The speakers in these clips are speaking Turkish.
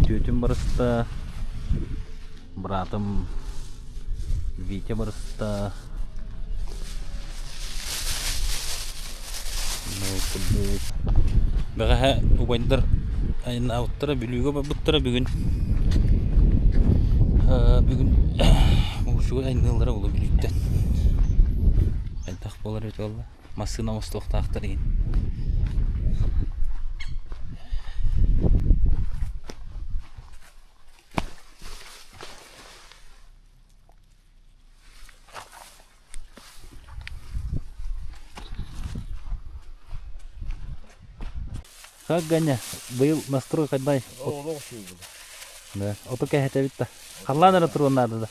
Тетям барыста, братым Витя барыста. Бәғә убайдар айын ауттыра бүлігі бұттыра бүгін. Бүгін ұшуға айнылдыра олы бүліктен. Айтақ болар өте олы. Масына остылықта ақтар ең. Как Ганя, был настрой кайдай? Да, ото кәһәтә бит та. Халланыр туры надо да.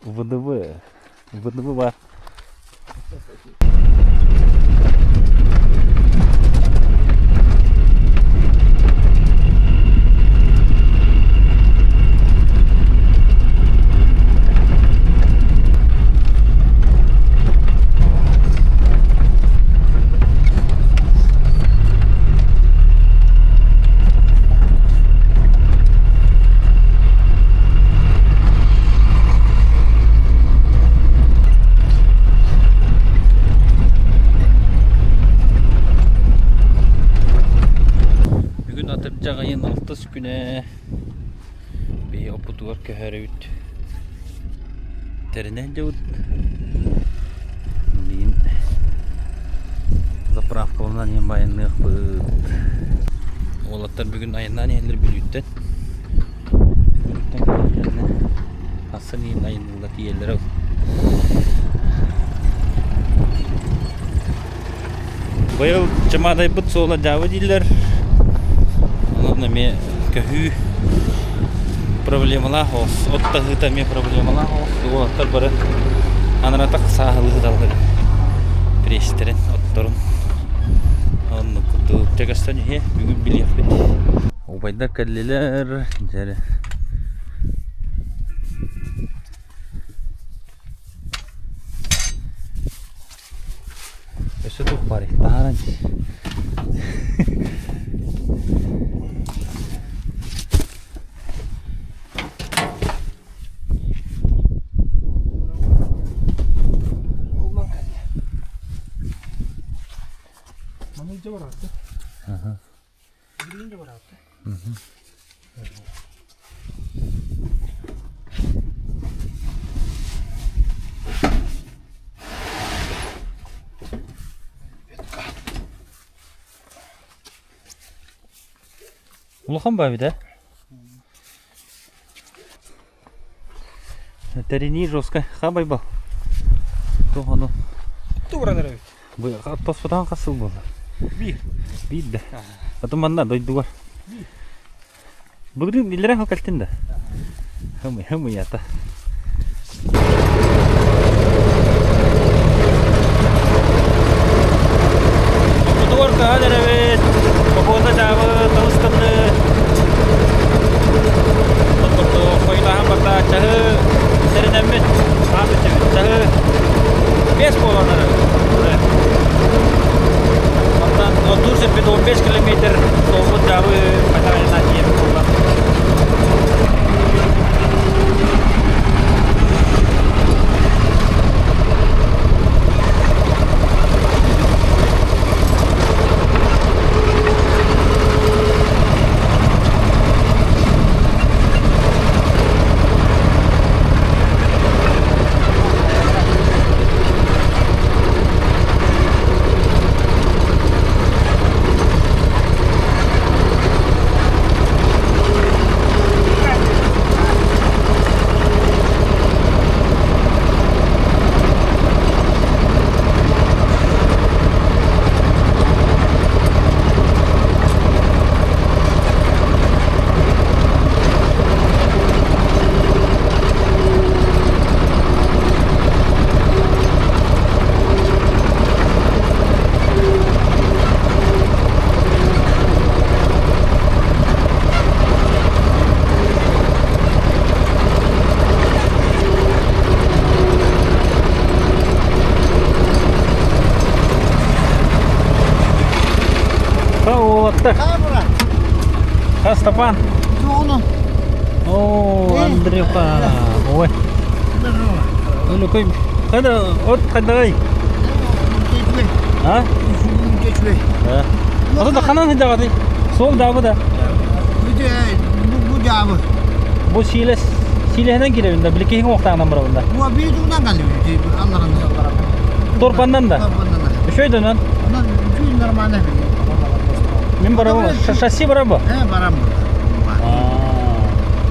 ВДВ бар. Жағайын 6 күне бей опытуар көхәрі үт тәрінен жауыд бейін заправка олынан ең байынлық бұд олаттар бүгін айынан елер бүліттен асын ең айынлық елер ау байыл жамадай бұд сола жауы дейлер Мне каху проблемалар хос, оттагыта мне проблемалар хос, олаттар бары анара так сахылы далгыр. Престерен отторун. Онны кутуп тегастан е бүгүн билек бит. Убайдар кәллелер, жары. Өсө тук бар, тааран. Birinci var artık. Aha. Birinci var artık. Улахан ба биде? Терени жестко. Хабай ба. То оно. Тура нравится. Бу тоспадан касыл болды. Bir de. Atım bana doydu var. Bugün ileri hal kalktın da. Hımı yata. Bu duvar kadar evet. Kapıda cevabı tanışkandı. Untuk koyulan bata cahı serinlemet. Abi cahı. 5 polanları. Tur sampai 12 km sobat jauh pacaran nanti ya pulang. Kamera. Ha Степан. Çoğunun. Oo Andrewka. Oy. Öyle koyayım. Hadi ot hadi. Geçme. Ha? Düşünün geçme. Ha. O da kanan hadi hadi. Sol da bu da. Bir de bu cevabı. Bu Şile'den girevinde. Bilki hiç muhtemelen bunda. Bu bir durumdan kalıyor. Allah'ın yollara. Torpandan da. Torpandan da. Şöyle lan. Ondan bütün normalde biliyor. Min bara bu. Şasi bara bu. He param burada.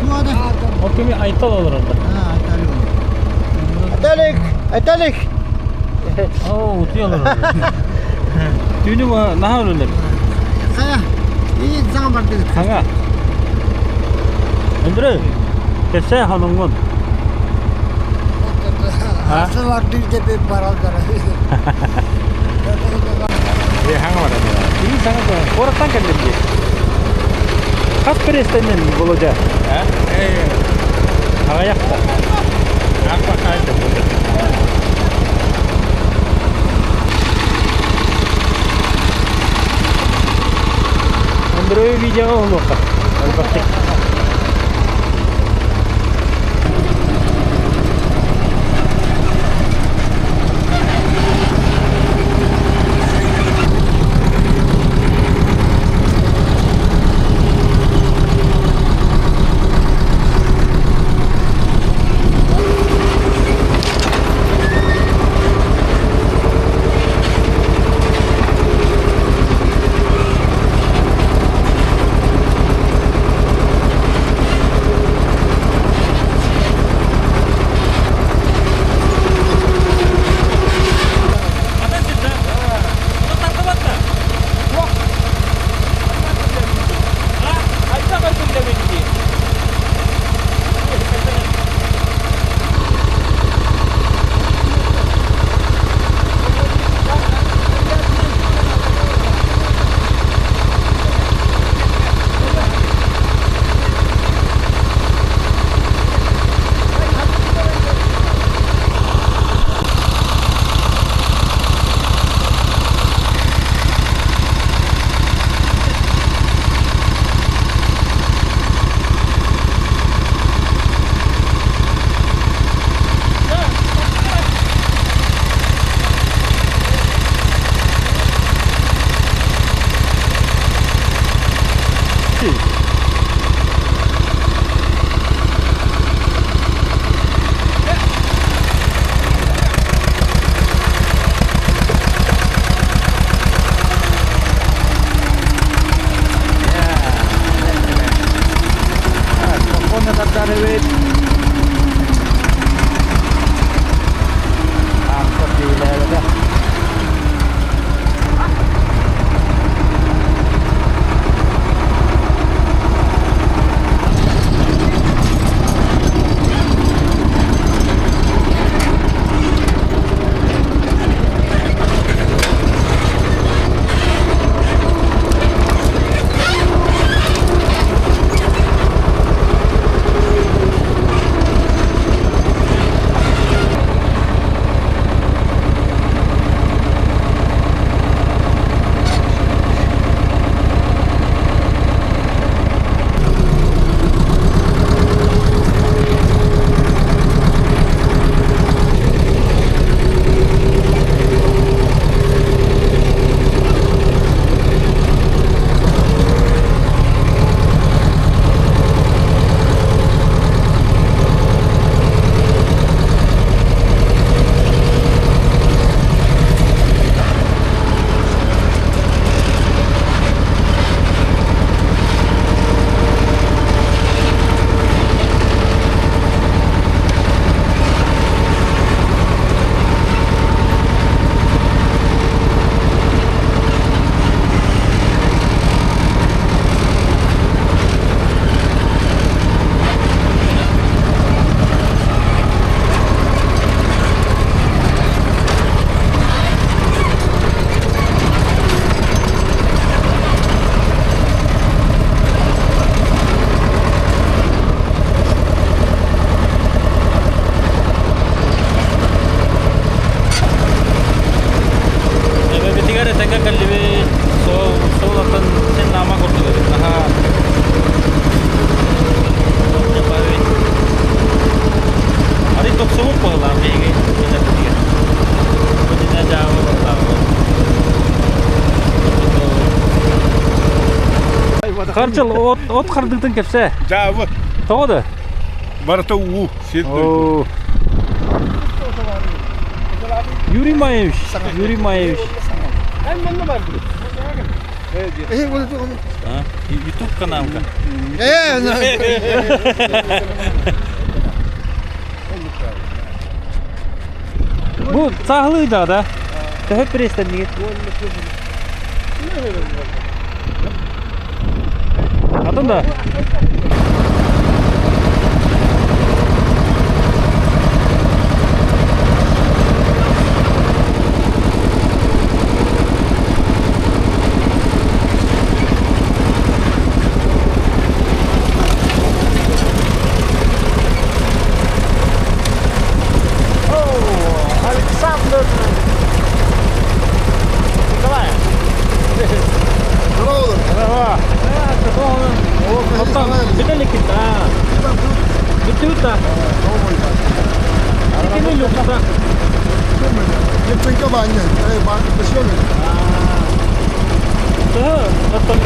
Bu adam. O kimi aytal olur orada. Ha Atalik. Atalik. Oo utuyorlar orada. Tüyünü mü? Naha ölürler. Kaya. İyi sana bak dedik. Hanga. Andrew. Kese hanımın. Ha? Asıl vakti de bir paral Hanga var ya. İyi sana da. Oratan kendin diye. Kaç presten bulaca? Ha? Hava yakta. Apa kaydı burada? Andrew video oldu. Elbette. Karçıl ot kırdıktın kepse. Cavı. Toğdu. Barata uğu. Oo. Yuri Mayeviç. Yuri Mayeviç. Ben de var. Ha? YouTube kanalımda. Bu sahlıydı da. Hep presten git. Adın da. Alexander. Давай. Betul kita. Betul tak? Ini lupa. Yapın kabanya. Bak başlıyor. Tuh, betul.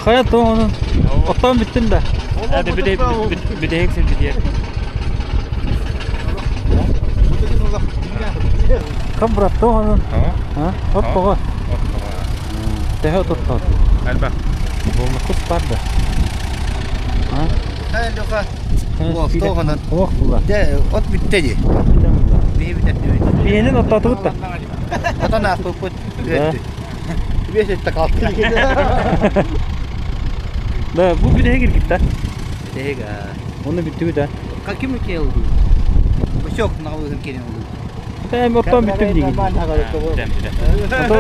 Hayat onun. Ottan bittin de. Hadi bir de heksin bir diye. Kam berat onun. Ha? Ot pogo. Teh ot. Elbette. Bolna kus parda. Ha? Hayır yok ha. Wah, toh kanan. Wah pula. De ot bitti ji. Bir bitti. Piyenin otta tuttu. Ata nak put. Bir şey takaldı. Da bu bir de gir gitti. Dega. Onu bitti bir de. Kaki mi ki oldu? Bu çok navu kene oldu. Hem ottan bitti bir değil. Oto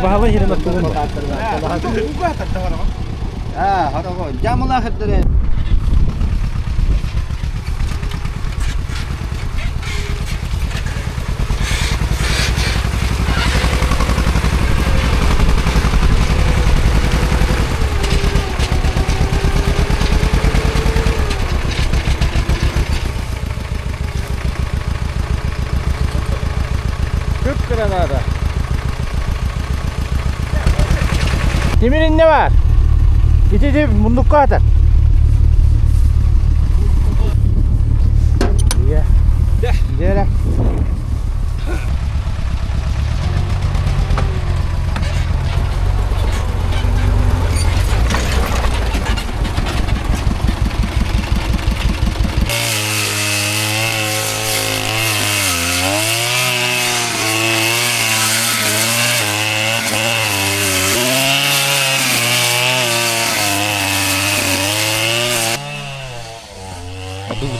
bahala yerin ottu bunu. Ha, hada ko. Jamula khaddare. Granada. Kimin ne var? İçici mundukka atar. İyi. Gel.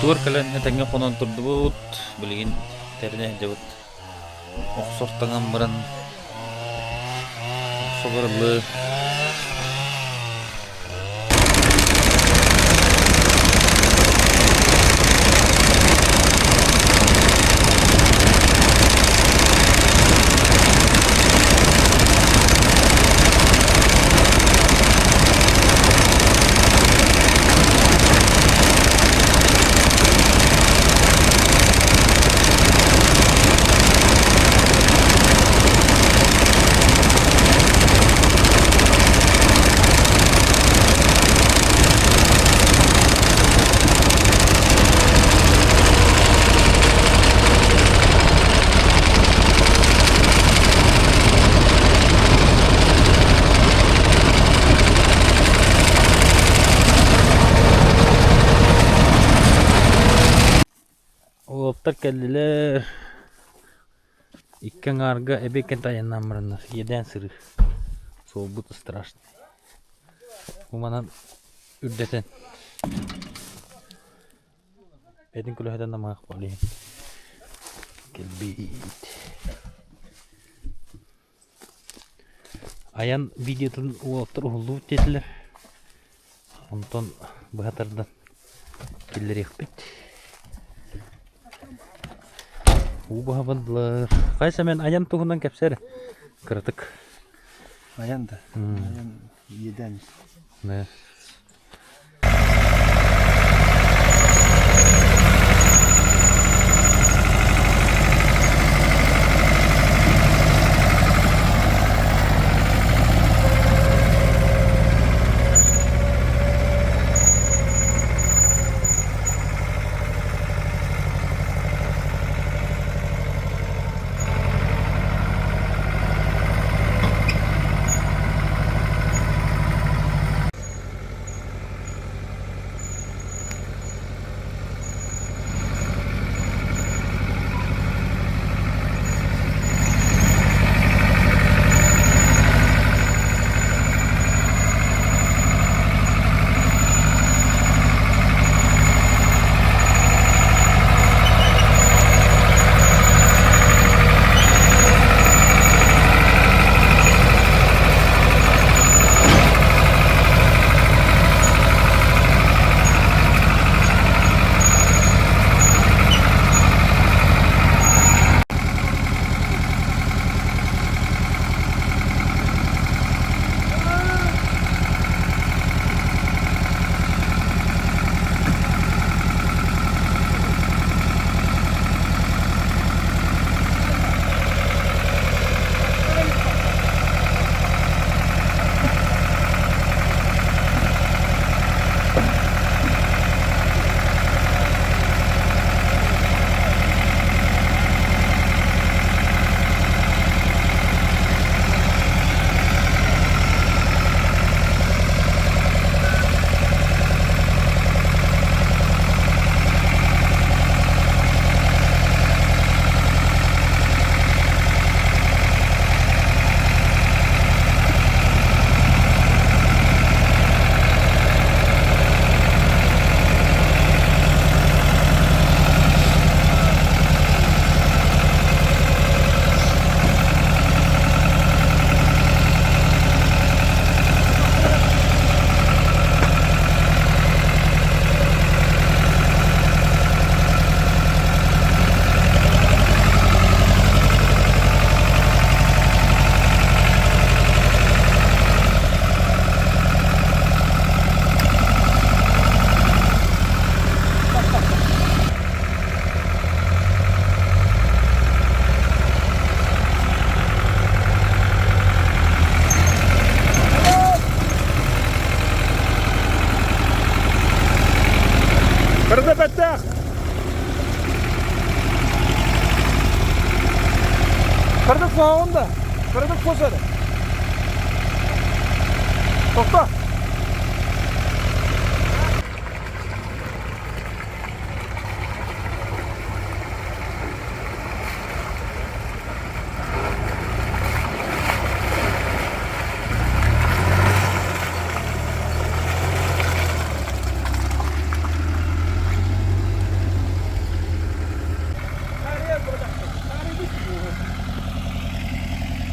Butuh kalian tengah penonton debut beliin ternya jauh oksor tengah meran sobar le Otlar geldiler. Иккен арга эбекен таяннан мырыннар. Еден сыры. Соğuk страшный. Уманан үрдетен. Edin külüheden de mağak bağlayayım. Gelbeyt. Ayan videotun uğultur uğullu dediler. Ondan bu hatardan gelir ekbet. Bu havadılar. Kaysa men ayan tuğundan kepseri. Kırıtık. Ayan da. Ayan yeden. Ne? Kırdı bettak. Kırdık falan da. Kırdık posarı. Topla.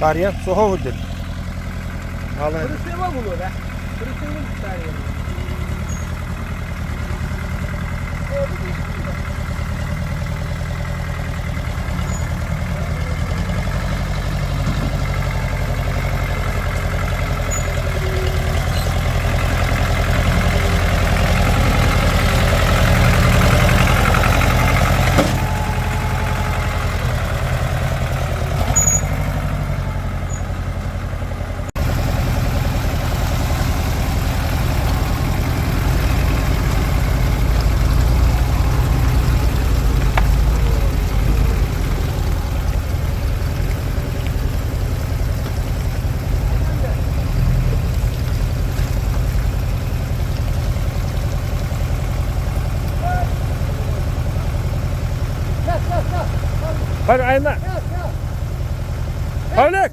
Tarihe soha vurdun. Vallahi. Kırısı var bunu be. Kırısı mı tarihe? Hadi ayna. Halek!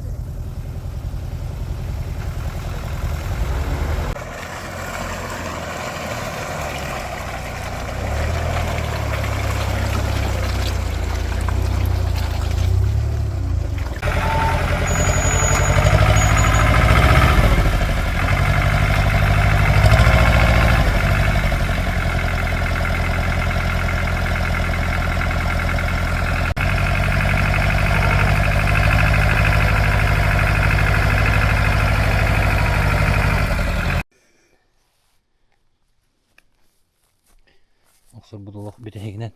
Oksur buduluk bireğine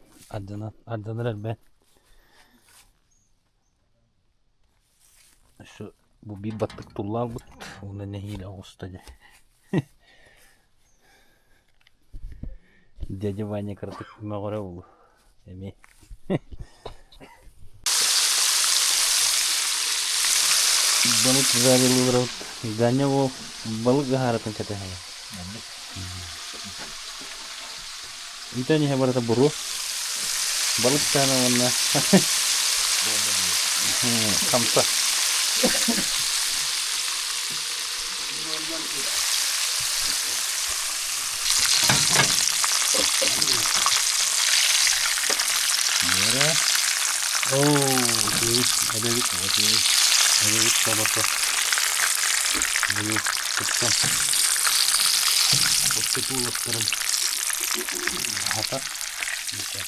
ardanırlar ben. Şu bu bir battık tullal but. Onda ne hile ustaca. Dede Vanya karatık mağara oldu. Emi. Balık güzel olur. Ganya o balık gaharatın çatı haya. Itu nih berarti buru. Balık sana warna. Kamsa. Mera. Oh, ada di sama tuh. Ini kecil. Betul sekarang. Apa? Bisa.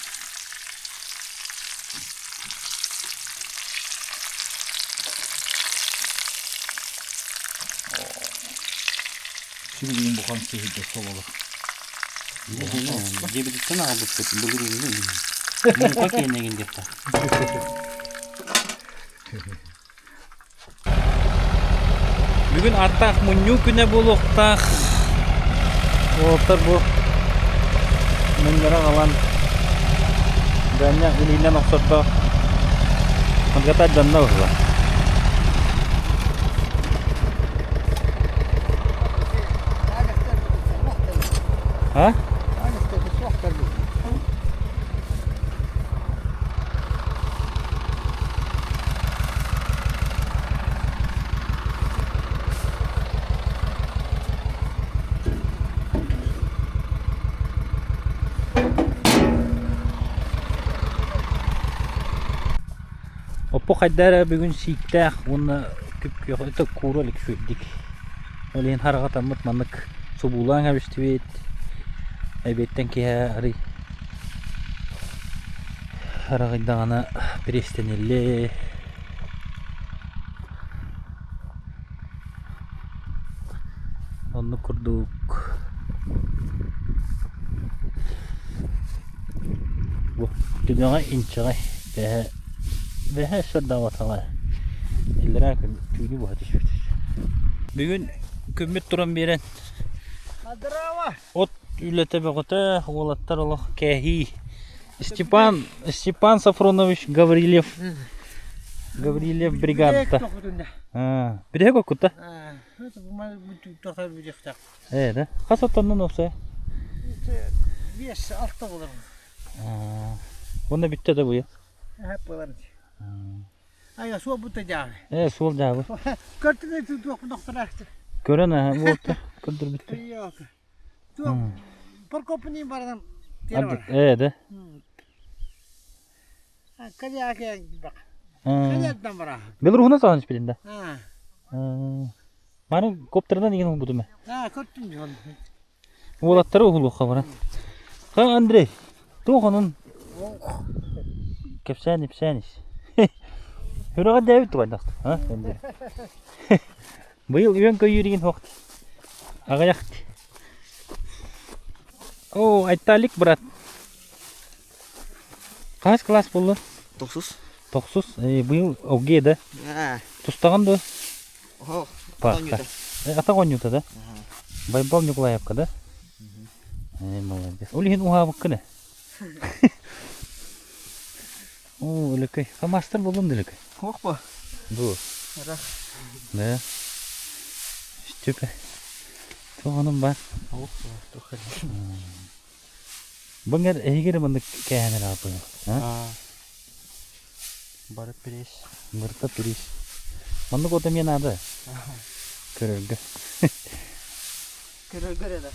Şimdi bu kan sihirde soğuk. Dia betul nak abut belur ini. Muka kene gini kita. Bugün artak munyu güne buluktak. Oltar bu. Menjara kawan. Banyak ilinya maksud toh. Kata danau lah. Hah? Oppo kaddara bugün sikta onu küp yok itu kurulik şuydik. Olin hareket amat manak subulan habis tweet. Aybetten ki hari hareket dağına prestenilli. Onu kurduk. Bu dünyaya inçay ve her şey davatılar. Ellere tüylü bu ateş bitir. Bugün kümmüt duran biren. Ot ülete bakıta oğlatlar Allah kehi. Степан Сафронович Гаврилев бригадта. Ha, bir de kokutta. Evet. Kaç otandan olsa? 5-6 olur. Onda bitti de bu ya. Hep olur. Ay, su butacağı. Sol cevabı. Kartı tu doktor açtı. Gören ha, bu orta. Kıldır bitti. Yok. Tu parkopuni bardan. Evet. Kaya kaya bak. Kaya damara. Belur huna sağınç birinde. Ha. Bana kopterden ingin budu me. Ha, korktun diyor. Oğlatları oğulu kavara. Ha Andrei. Tu onun. Kepseniz. Huraga David var daktı. Ha? Bu yıl üyen köy yürüyün vakti. Ağayaktı. Oo, aytalik berat. Kaç kelas buldu? 9. 9. Bu yıl OG da. Ha. Tustagan da. Oh. Parka. Ata konyuta da. Baybam nyukla yapka da. Молодец. Ulihin uha bakkı Oo, öyle köy. Master buldum dedi köy. Yok mu? Bu. Ara. Ne? Süper. Çoğunun var. Yok. Doktor. Bangar ehigere bandık kâhane rapı. Ha? Barı pres. Mırta piris. Manlık o da men adı. Körögü. Körögü de.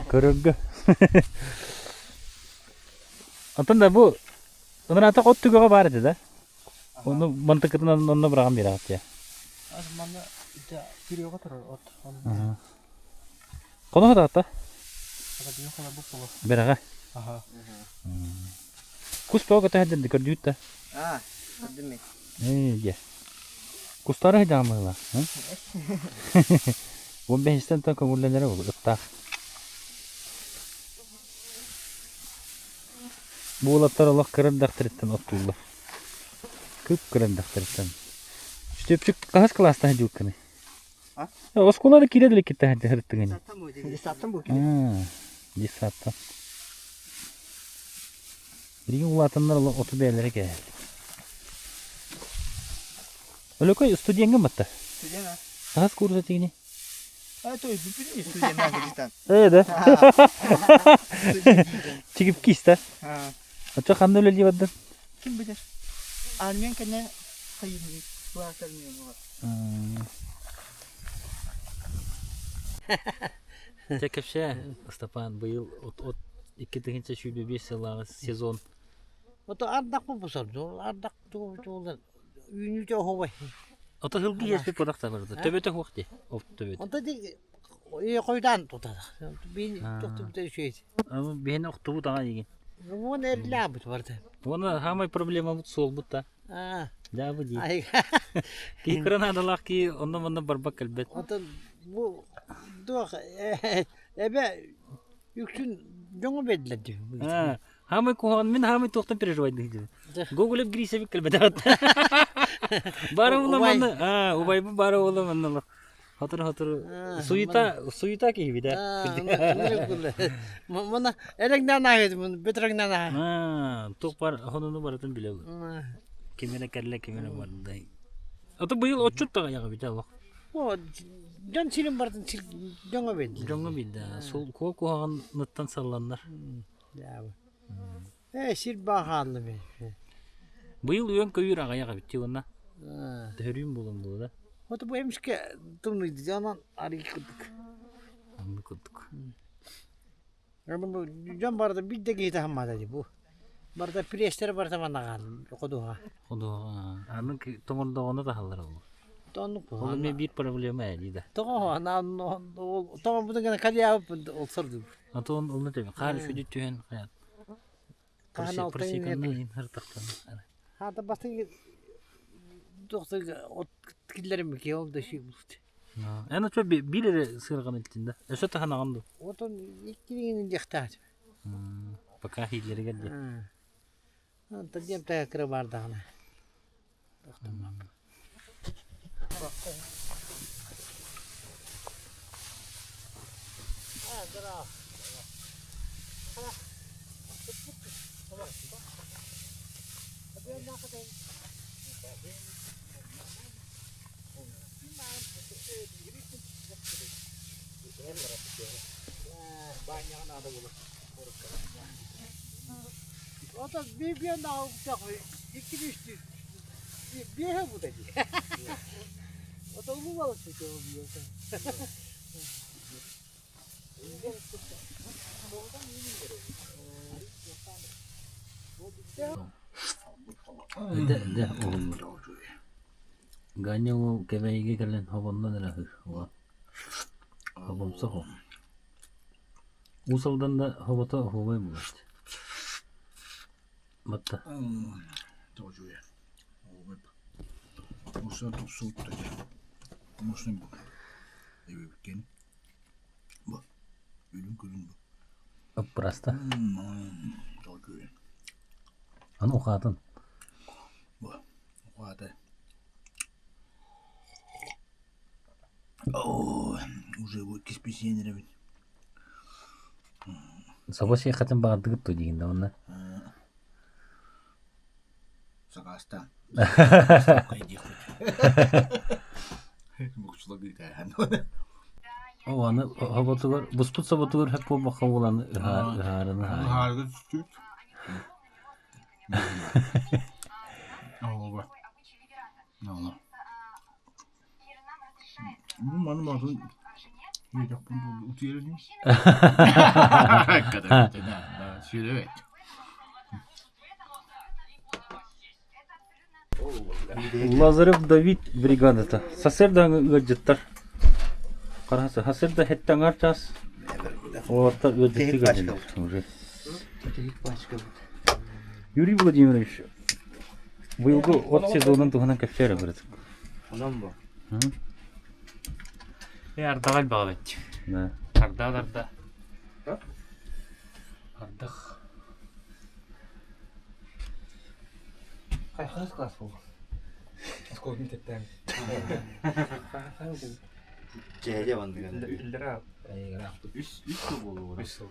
Körögü. Atında bu Ondan ot tügöge var idi da. Onu mantıkından onunla bırakan bir rahat ya. Azmanla ite biriyoga turur ot. Kono hada hatta. Aga diyor kadar bu polo. Beraga. Aha. Kus poga tahden dikar jutta. Ah, demek. Ya. Kustara hidamı la. Bu beşten ta kabullenere olur. Itta. Bu olatlar Allah kırın daktaritten oturlar. Kıp kırın daktaritten. İşte küçük kaç klasta hacı kını. Ha? Ya oskoları kiredir kita hacı hırttın yani. Sattım bu dedi. Sattım bu. Ha, di sattım. Bir gün ulatanlar Allah otu beylere geldi. Öyle koy stüdyen gımmatta. Stüdyen ha. Kaç kursa çekini? Ha toy bir stüdyen ha Kurdistan. Evet. Çıkıp ki işte. Ha. Açık hamle öyle cevaptın. Kim bilir? Alman kene kıyımlı. Bu aktarmıyor mu? Tekrar şey, Stepan bu yıl ot 2025 yılı sezon. O da ardak mı bu sordu? Ardak doğru. Ünlüce hava. O da hılgı yes bir product vardı. Töbete vakti. Of töbete. O da değil. Koydan tutar. Ben tuttum da şey. Ama beni oktu bu daha iyi. Bu ne labıt vardı? Ona hamay problema mut sol mutta. Ha. Ya bu değil. Ay. Ki kurana adalah ki ondan barbak elbet. O da bu doğ ebe yüksün jongu bedledi. Ha. Hamay kuhan min hamay toktan perejvaydı. Google girişe bir kelbet at. Bara ola manna. Ha, ubay bu bara ola manna. Hatır. Suyita ki bir de. Mana elekten nahiyet bunu betrekten nah. Ha, tok par honunu baratın bile. Kimine kelle kimine vardı. Atı bu yıl oçut da yağı bir de bak. O can silim bartın sil jongu bedledi. Jonga bir de. Sol kuhan nıttan sallanlar. Ya bu. Sil bakalım be. Bu yıl yön köyür ağa yağı bitti ona. Ha. Dörüm bulun bu da. O da bu emşke tımlıydı canan arayı kırdık. Anladık. Yani bu can barda bir de giydi hammadaydı bu. Barda priestler barda bana kaldı. Okudu ha. O da anın ki tomon da ona da hallar oldu. Tonluk bu. Oğlum bir problem var da. Tamam tamam bu da gene kalya yapıp olsurdu. Atı onu da kar şu tühen hayat. Kahana altın Persikanın her taktan. Ha da bastı doktor o killerim ki oldu şey buldu. Ana çok bir lira sırgan içinde. Eşe tahana gandı. O da ikinin yaktar. Baka hilleri geldi. Ha tajem ta kira barda ana. Doktor. O da bir yana uçak iki düştü. Bir he bu dedi. O da ulu balık tutuyor diyor. De oğlum. Ganyo kebeğe gelen havandan rahı. Havam saho. Usaldan da havata havayı mı var? Matta. Doğruya. Musa tutsut da. Muslim bu. Evken. Bu. Ölüm gülüm bu. Aprasta. Doğruya. Ana okadın. Bu. O da. Oh, уже вот киспесенер бит. Sabah şey katın bağırdık da diyeyim de onlar. Сагаста. Муксулак дитайхан. O anı havatu var. Busput sabatu var hep o baka olan ıharını. Harika süt. Oh, bak. Ne oldu? Bu benim adın yiyecek bunu utuyelim. Kadar da şöyle evet. Лазарев Давид бригадата. Сасерда гыджыттар. Карасы, хасерда хеттен арчас. Оларда ödettik ödediler уже. Юрий Владимирович, быйылгы от сезонун тугунан кепчері кырдык. Ondan bu. Ардагал багабет. Да. Ардаларда. Ардах. Kayhanız kas bu. Skogun tetten. Cehce bandı galiba. Lira. Üst bu. Üst.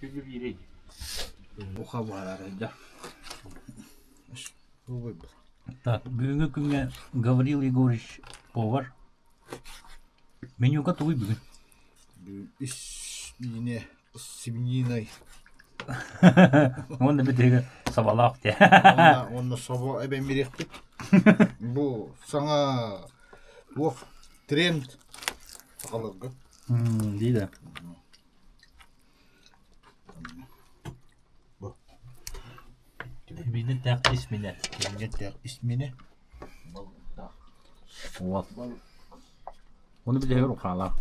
Küçük bir yeri. Bu kabarlar ya. Bu bu. Так, бүгінгі күнге Гаврил Егорович повар. Менюға той бүгін. İş yine свининой. Onda bir tege sabalak diye. Onu sabah ben bir ektik. Bu sana bu trend kalıgı. Değil. Birinin tek ismini. Tek ismini. Vat. Onu bir tege ruhala.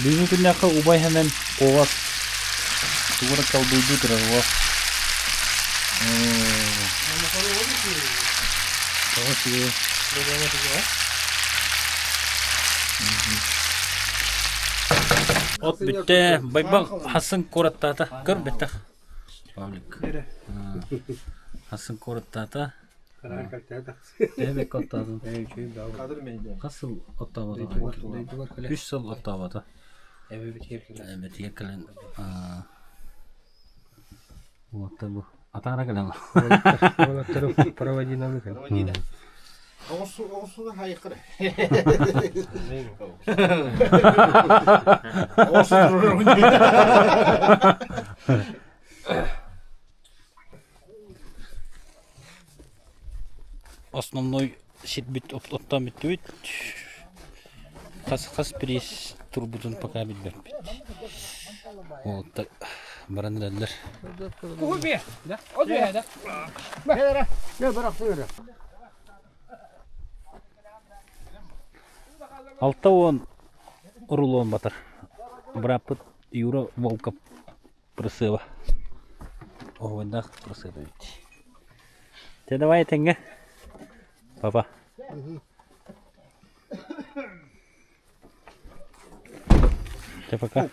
Bugün gündeki ubay hemen kovas. Sugura kaldıydı duruyor. Kovas iyi. Ot bitti. Bak Hasan korattata. Gör bitti. Hasan korattata. Evet korattata. Kadır meyde. Nasıl ottavadı? 3 yıl ottavadı. Evet yakalen. Вот bu. Atara gelen. Ona taraf проводина mı? Olsun haykırı. Основной щит бит оттан бит. Хас пресс турбутун пока бит. Вот так. Барандаlar. Bu bir. O da ya da. Ya bırak söyle. Altta он рулон батыр. Брапыт юра волка просыва. О, да, просыва ведь. Ты давай тенге. Папа. Ты пока.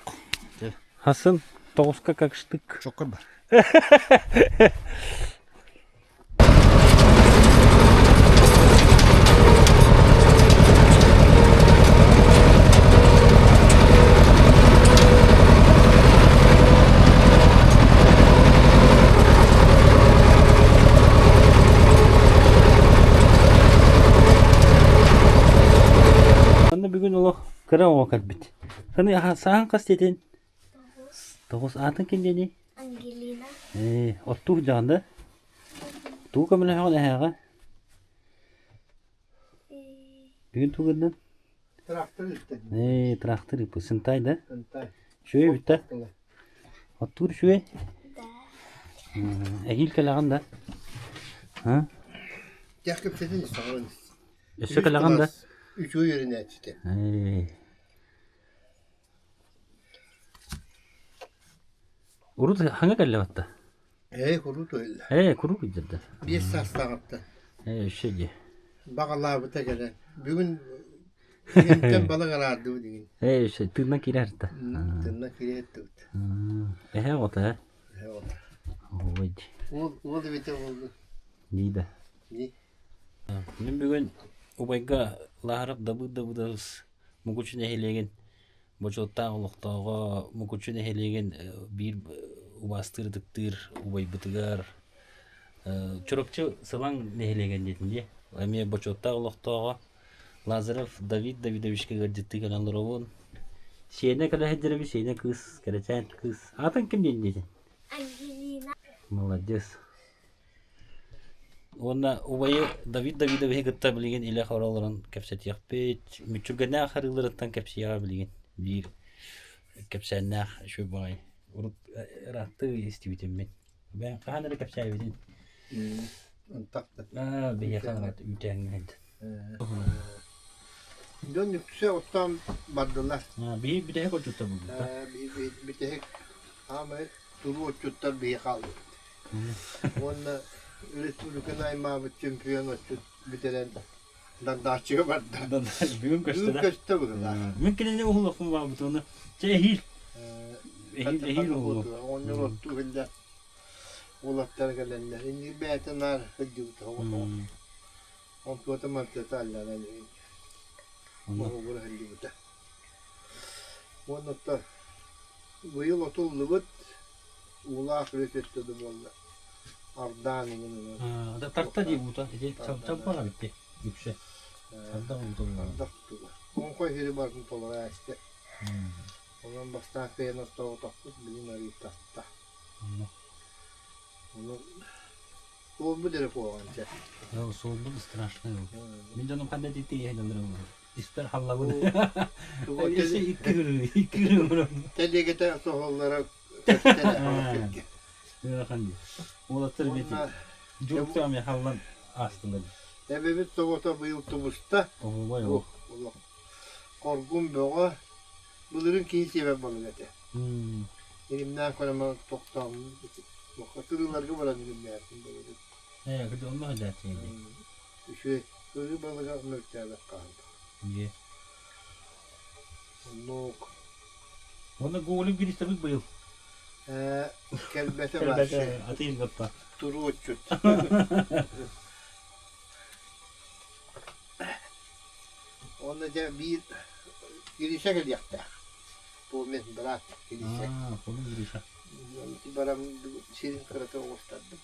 Hasan, toğuska kakıştık. Çok kadar. Anda bugün ola kıram vakit bit. Hani sağın kas dedin. Toğus atın kendini. Angelina. Ottu candı. Tu kamera hava ha. Bugün tu gidin. Traktör istedim. Traktör bu sentaydı. Sentay. Şöyle bitti. Ottur şöyle. Da. Ehil kalagan da. Ha? Yakıp sesin istedim. Eşe kalagan da. Üçü yerine işte. Urut hangi kalle batta? Kuru da öyle. Kuru gidirdi. Bir sastağıptı. Şeyci. Bakalım bu tekrar. Bugün yeniden balık arardı bu din. Tırnak girer de. Tırnak kiretti. O da. Evet. Oydi. Oldu bitti oldu. İyi de. İyi. Мен бүгін убайга ларып дабы мүгүчүн эхелеген бочоттаа улуктоого мүгүчүн эхелеген бир убастырдыктыр убайбытыгар чурокчу сылаң нехелеген детинде эми бочоттаа улуктоого Лазарев Давид Давидовичке гардитти каналыровун сене када хеджереби сене кыз керечен кыз атын ким дейди Ангелина молодец. Онна убайы Давид Давидович гытта билген иле хоролорун кепсет якпет мүчүргөнө ахырылырыттан кепсия билген бир кепсеннах şu бай урут ратты истибитим мен ben канары кепсия бидин Taktı. бия канат үтеңген Döndük şey ottan bardılar. bir de koçutta bu Bir tek ama turu uçutlar bir kaldı. Onunla Respublikan aymabı şampiyon uçut bitiren dandaçıyor vardı. Bugün Büyük kaçta bunlar. mümkün ne oğlum var bu tonu ehil ehil oğlum Onlar otu bile ulaklar gelenler. Şimdi beğenler hıcık tamam. On tuota matta Allah ne. Bu böyle hıcık. Onlar da bu yıl otuldu ulak resetti de valla. Ardahan'ın da tartta diye bu da çabuk bitti yüksek tartta oldu on koy heri barkın tolara işte. Ondan baştan kıyana soğuk taktık bilim arayıp taktı. Onu soğuk direkt oğanca. Ya soğuk страшно. Ben canım kadar dedi ya canım. İster halla bu. Öyleyse iki gün. Telegete soğuklara köftene. Ya kandı. Ola terbiyeti. Çok tamam ya hallan aslında. Ebevit soğukta bu otobüste. O vay o. Korkun boğa. Bunların ki sebep balıgate. Elimden koyama toktam. Bakatırlar ki bana dedim dersin böyle. Kıdı olma hacı şeydi. Şu kırı balığa mürtebe kaldı. Ye. Nok. Onda golü bir istabik bayıl. Kelbete var. Atayım gatta. Turu uçut. Onda da bir girişe gel yaptı. Bu mes bırak girişe. Kolum girişe. Baram şirin kırata oluşturdu.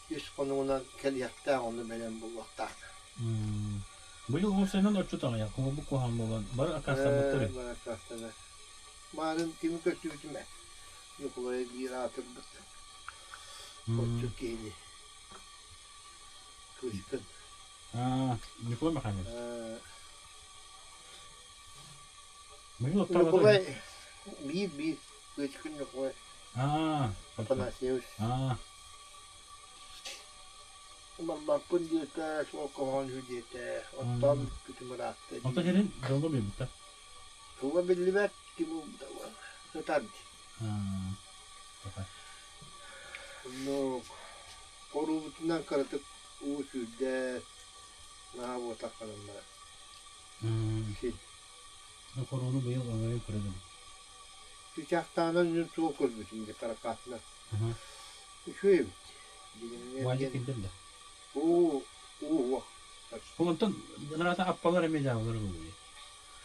Yüz konumuna gel yaptı onu benim bu vakta. Bu yıl o senen ölçü tanı ya. Kuma bu kohan olan. Bari akarsan mutlu. Bari akarsan. Malum kimi kötüydüm ben. Yok olaya bir atırdık. Çok iyiydi. Kuşkun. Nikola mı kanır? Yok olaya bir kuşkun yok olaya. Atanasius. Umarım bakın diye de şu kohan hücrete. Ondan kötü meraktı. Ondan herin yolda bir bitti. Tuğla belli ver ki bu da var. Tutar. No, koru bütünden karatık usulde ne bu takanlar. Şey, Koronu bir yıl ömrü kırdım. sıcaktan önce soğuk oldu şimdi karakatla. Şöyle. Vacip indirdi. Oo. Ondan narata appalar emeceğim olur mu?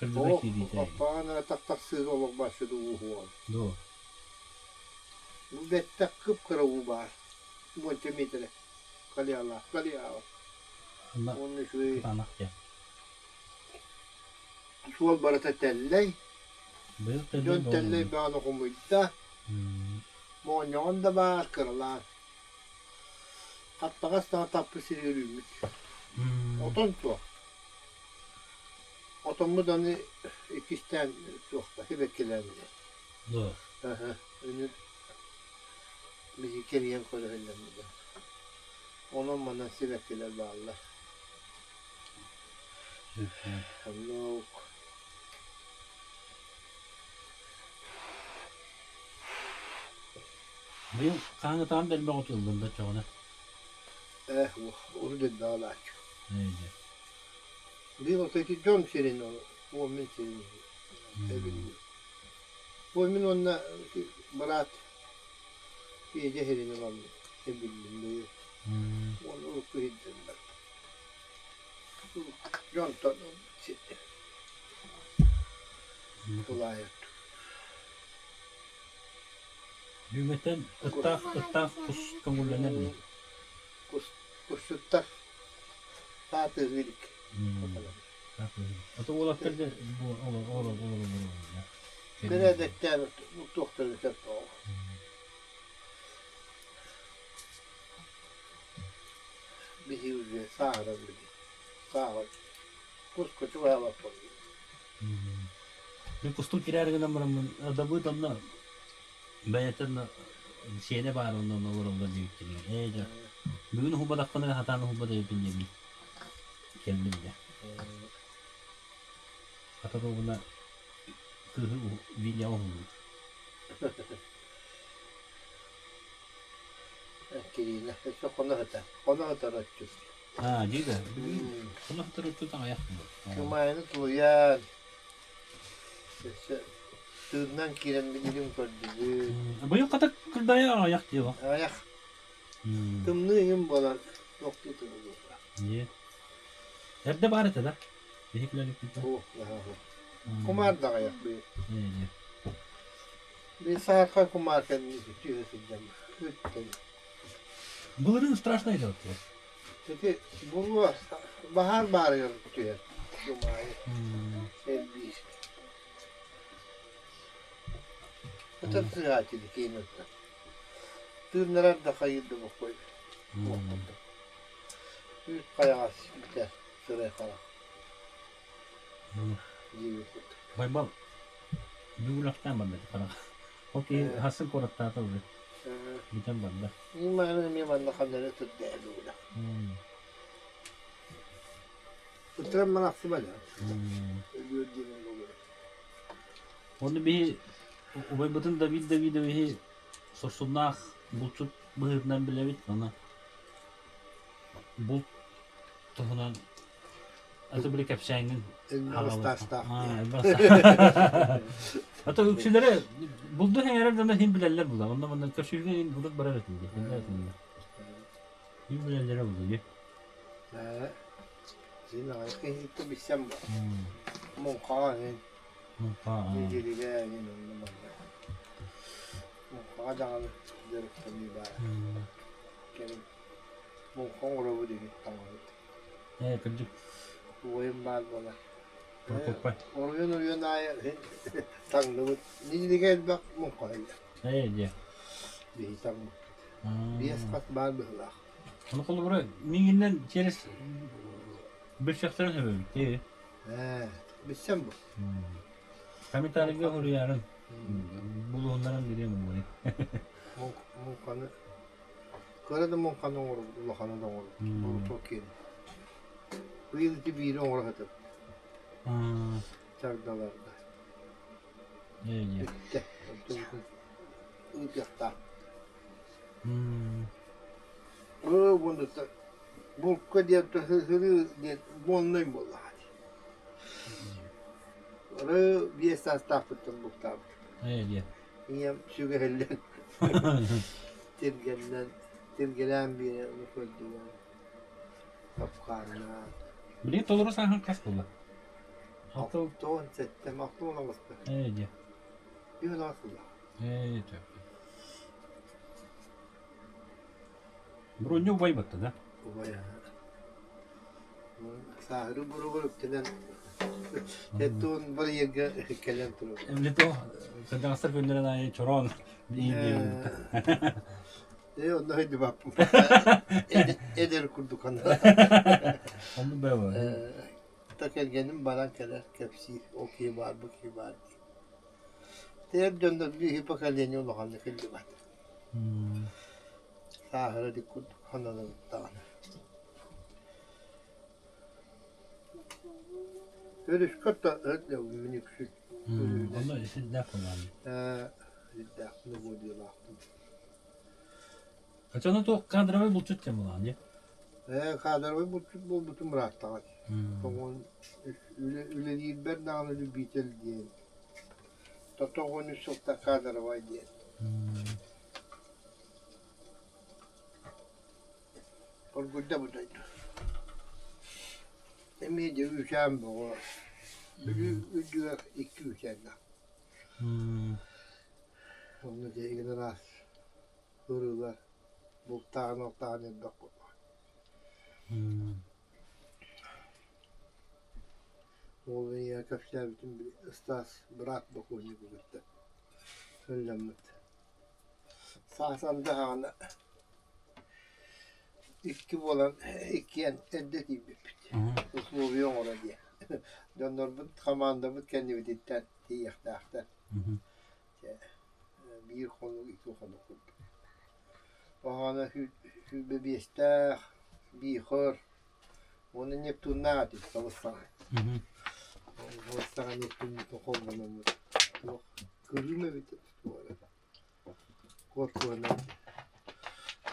Kırdıda kiri. Apağına tak sığır olmak başladı uhu. Do. Bu bette kıpkırı uhu var. Montemetre. Kaliyala. Onun şöyle. Tanak ya. Sual barata telley. Dön telley bana kumuyda. Monyon da var kırılar. Hatta gazete tapı sürüyormuş. Oton çok. Oton bu da ne ikisten çok da hep etkilendi. Do. Önü Bizi keriyen koydu hellem. Onun bana sebepler bağlılar. Allah. Benim kanka tam benim oturdum da çoğuna. Onu da dağlar. Neydi? Bir öteki John serin o. O min serin. O min onunla Murat iyice herini var. Ebildim diyor. Onu okuyacağım ben. John Ton'un kolay yok. Hükümetten ıttaf kus kabullenir mi? Kusuttar. Tatillik. Ata oğlaklar da bu olur ya. Beredekten bu doktorun hep o. Bir yüzü sağda bir. Sağ. Kuskoçu var bak. Bir kustuk girer gelen buramın adamı damla. Bayatın şeyine bağır ondan olur onda büyük geliyor. Eğer bugün huba dakikada hatanı huba da yapın yemin. Kendim de. Hatta da buna kıhı vilya oldu. Kiriyle çok onu hata. Onu hata açıyor. Ha, juga. Bunu hatırlatıyor da ayak mı? Kumayını tuyan. Tığından kiren bir ilim gördü. Bu yok kadar kırdaya ayak diyor. Ayak. Tımlıyım bana. Yok tutuyor. Niye? Hep de bari de. Vehiklerik bir Oh, kumar da ayak bir. Ne? Bir saat kay kumar kendini tutuyor sizden. Bunların straşnaydı o. Çünkü bu bahar bağırıyor tutuyor. Kumayı. Elbise. Öte sıhhatili kıymetli. Tığınlar da kayıldı bu koy. Büyük kayağı biter. Sıraya karak. Bay bal. Bir ulaktan banda para. Okey, hasıl koratta tabii. Bir tane banda. Mimanın kanları tut değerli ulan. Tuturan manaksı bana. Gördüğünün olur. Onu bir o bay batın da bir sorsunlar bulçuk bıhırdan bile bit bana. Bu tohunan atı bile kapşayının Elbastasta. Hatta öksülere buldu her yerden de him bilenler buldu. Ondan bana kaşırdı buldu bara etmedi. Him bilenlere buldu ya. Senin ayakta hiç bir şey mi? Monka ne? Neceliğe ne oldu? Monka da derip tabii var. Kerim Monka oraya değil tamam. Kırcık. Oyun var bana. Korkutma. Oyun ay tanrı. Neceliğe bak Monka. Ya. Bir tanrı. Bir eskat var böyle. Onu kolu buraya minginden çeres bir şahsına sebep değil. Bir şey bu. Kami tarihte oluyor yarın. Bulu onların biri mi bu? Monka'nı Kore'de Monka'nın olur, Lokan'ın da olur. Bu çok iyi. Bu yılki biri olur hatta. Çardalarda. Ya. Bitti. Uyuyakta. Bunu da bu kadar da hızlı diye bonlayım bu hadi. Orada bir esas tapıttım bu tapı. Ya. İyiyim şu gelen. Tilgelen bir onu koydu. Kapkarına. Bili toluru sanhan kas kolla. Ton sette maktul olamaz. Ya. Bir nasıl? Ya. Bronyo bay battı da. Baya. Sahru buru tenen. Tetun bari yega kelen turu. Emre to kadar asır gönderen ay çoron. İyi bir. Onda hadi bak. Eder kurdu kanı. Onu be var. Takelgenin baran kadar kepsi. O ki var bu ki var. Diğer döndür bir hipokaleniyor lokanı kıldı bak. Sahara dikkat hananı dağını. Öyle şu kadar öyle minik şu. Onda işin ne kullanıyor? Ne bu diyorlar. Kaçana da kadroyu bulçutacağım ulan ya. Kadar var bu bütün bıraktılar. Onun öyle değil ben daha öyle bitel diye. Totoğun üstte kadar var diye. Orada buradaydı. Emice üşen bu. Ücü iki üşen. Onu diye rast. Hırılar. Bu tane bakıyor. Oğlum ya kapşar bütün bir ıstas bırak bakıyor bu gitti. Söylemet. Sağsan daha ana. İki olan ikiyen eddet gibi bitti. Uslubiyon orada diye. Döndür bu tamamda bu kendi bitinden diye yakta. Bir konu iki konu kurdu. O ana hü bebeşte bir hır. Onun Neptun'a atıyor savaştan. Savaştan Neptun'un kollarını. Kırılma bitti. Korkuyorlar.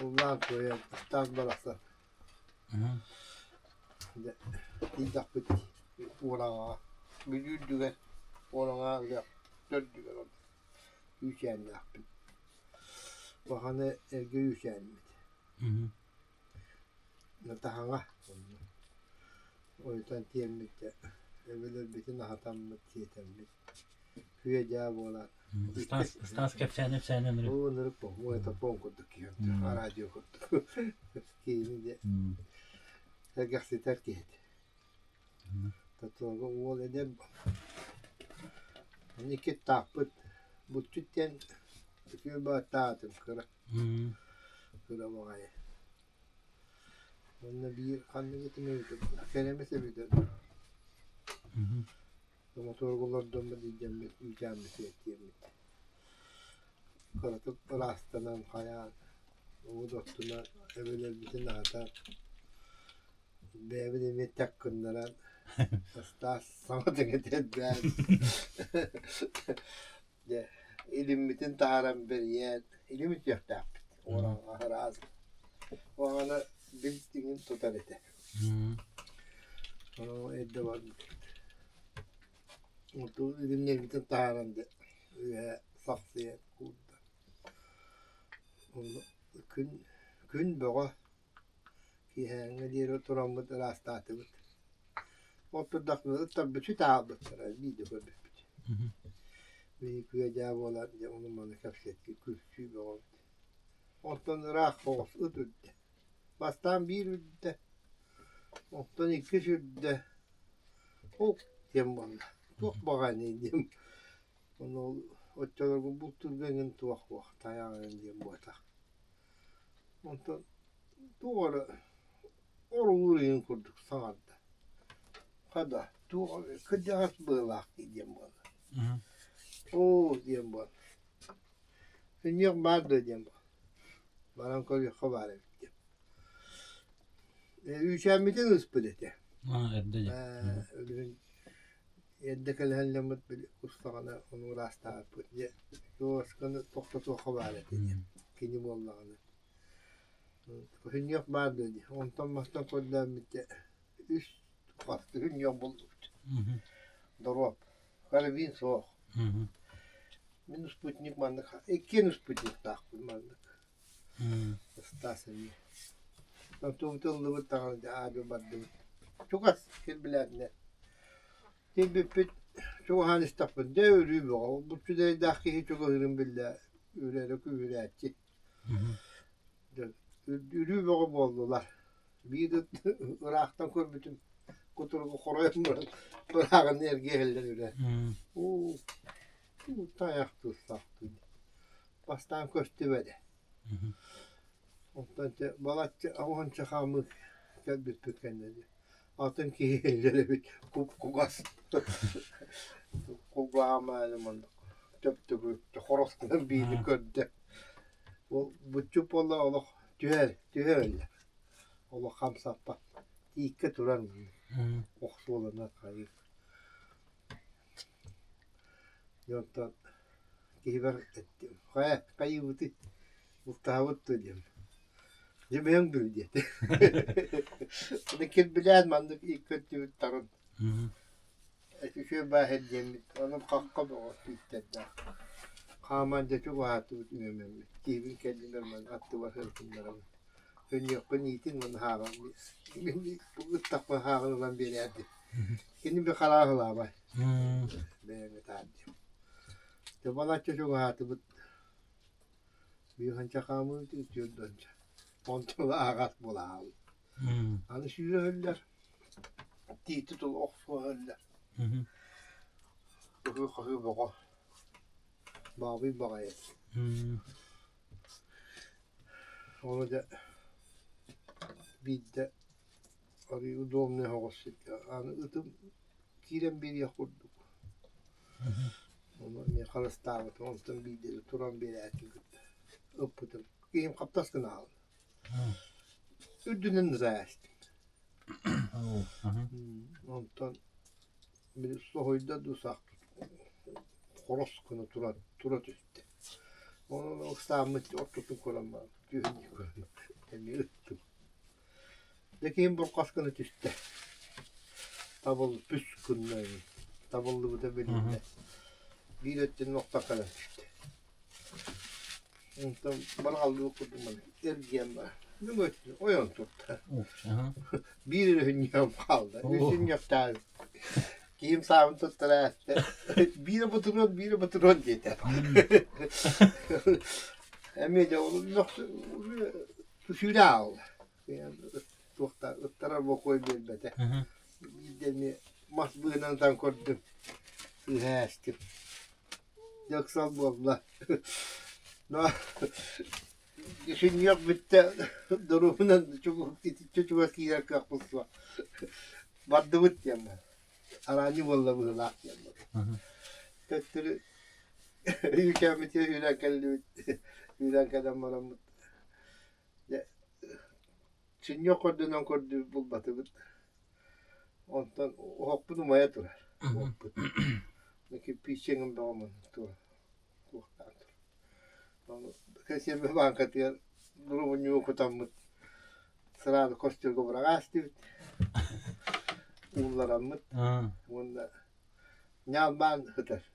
Ondan sonra staj baraksa. Didak bitti. Oraya gücüdüge. Oraya döndüge. Üşen yaptım. Bahane erge üşenmedi. Natahanga. O yüzden diyemekte. Evveler bütün hatamı diyetemmek. Hüye cevap olan. Stas kapşan hep senden O onları bu. O etapon kurduk ya. Radyo kurduk. Kiyini de. Herkesi terk etti. Tatoğu oğul edem. Nikit tapıt. Bu tütten küba taatım kıra. Kıra bakaya. Onunla bir kanlı getirmeydi. Kenemese bir de. Motor dönme diyeceğim. Ülkem bir şey ettiğim. Karatıp rastanan hayal. O dostuna evveler bütün atar. Beğeni mi takkındıran. Stas sanatı getirdiler. İlim bütün taharam bir yer. İlim hiç yok da. Oran ahraz. O ana bildiğin totalite. Onu evde var. O ilimler bütün taharamdı. Ve saksıya kurdu. Onu gün boğa. Ki hangi diğer oturamı rastatı bit. Oturduk mu tabii süt aldı. Bir de böyle. Bir kuya cevap olan onun bana kapsetti. Küçük bir oldu. Ondan rak olsun ödüldü. Bastan bir ödüldü. Ondan iki ödüldü. O diyem bana. Çok bağını diyem. Onu oturduğum bu türbenin tuhaf vakti ayağını diyem bu atak. Ondan doğru orayı kurduk sanatda. Kada doğru kıcağız bığlak diyem bana. O diyem bana. Yok vardı diyem bana. Bana koyuyor haber ettim. Üşenmeden ıspıdete. Öyle yeddekal hallemet bir ustana onu rasta yapıyor. Yoğuşkanı toktatu haber ettim. Kinim Allah'ını. Hün yok vardı diye. Ondan baştan koyduğum bitti. Üst kastı hün yok bulduk. Dorop. Kalbin soğuk. Min Sputnik mandık. İki Sputnik taktım mandık. Stasını. Ben tuğutuldu bu tağında abi badım. Çok az kelbilerine. Tebbi çok hanis tapın. Devri bu. Bu tüde dahi çok ağırım billah. Ürerek üretti. Ürü boğu boldular. Bir de Irak'tan kör bütün kuturuğu koruyum bırakın ergeğinden ürer. Ooo. Tayak tutsaktı. Bastan köştü böyle. Ondan balatçı avan çakamı gelbet pökenleri. Atın ki ellere bir kukas. Kukağıma elemandık. Töp töp horoskuna birini kördü. O bu çup ola Tüher öyle. Ola kamsappa. İkke turar mı? Oksu olana kayıp. Yontan kihiber ettim. Kayıbıtı. Muhtahavut dedim. Yemeğim gül dedi. Bunu kim bilen mandık ilk kötü bir tarın. Şu bahar demiş. Onun kakka bir o bittiler. Kamanca çok rahatı bitmemem. Kibin kendiler man attı var hırkınlara. Ön yok ben itin onu haram. Bu ıttakma haram olan bir yerde. Şimdi bir karar hıla var. Benim tadım. De bana çok rahatı bit. Bir hança kamını tutuyor dönce. Ondan ağat bula. Hani şu öller. Titi ol oksu öller. Bu kahve baka. Babi bakaya. Onu da bir de arıyor doğum ne havası. Yani ıtım kirem bir yakurduk. Onu ne kalıstavet. Ondan bir de turan bir erkek. Öpüdüm. Giyim kaptaskını aldım. Ürdünün rəşdi. Ondan bir sohoyda dusaq Horoskunu tura düştü. Onun ıksamı oturttum kolamam. Düğünü kolamam. Emi ıttım. Dekiyim bir kaskını düştü. Tabıl püskünle. Tabıllı bu da benimle. Bir ettin nokta kadar düştü. Ondan bana aldı okudum bana. Ergiyem var. Ne mi öttü? Oyan tuttu. Bir hünyam kaldı. Üçün yok daha. Kim sağım tuttular işte. Biri bıtırın yeter. Emi de onu yoksa süre aldı. Yani ıttara bokoy belbede. Gidemi masbığından tan kordum. Sühästim. Yoksal bu abla. Düşün yok bitti. Durumundan çok vakiyer kalkmış var. Vardı bit yanına. Aracı valla bu laf yanına. Töttürü ülkemiti ülken bana mut. Çin yok ordudan kordu bulbatı bit. Ondan hokbu numaya durar. Neki pişeğim doğumun durar. Kesin banka diyor. Durumun yok utanmış. Sırada koşturgu bırak açtı. Uğurlanmış. Onda Nyaban hıdır.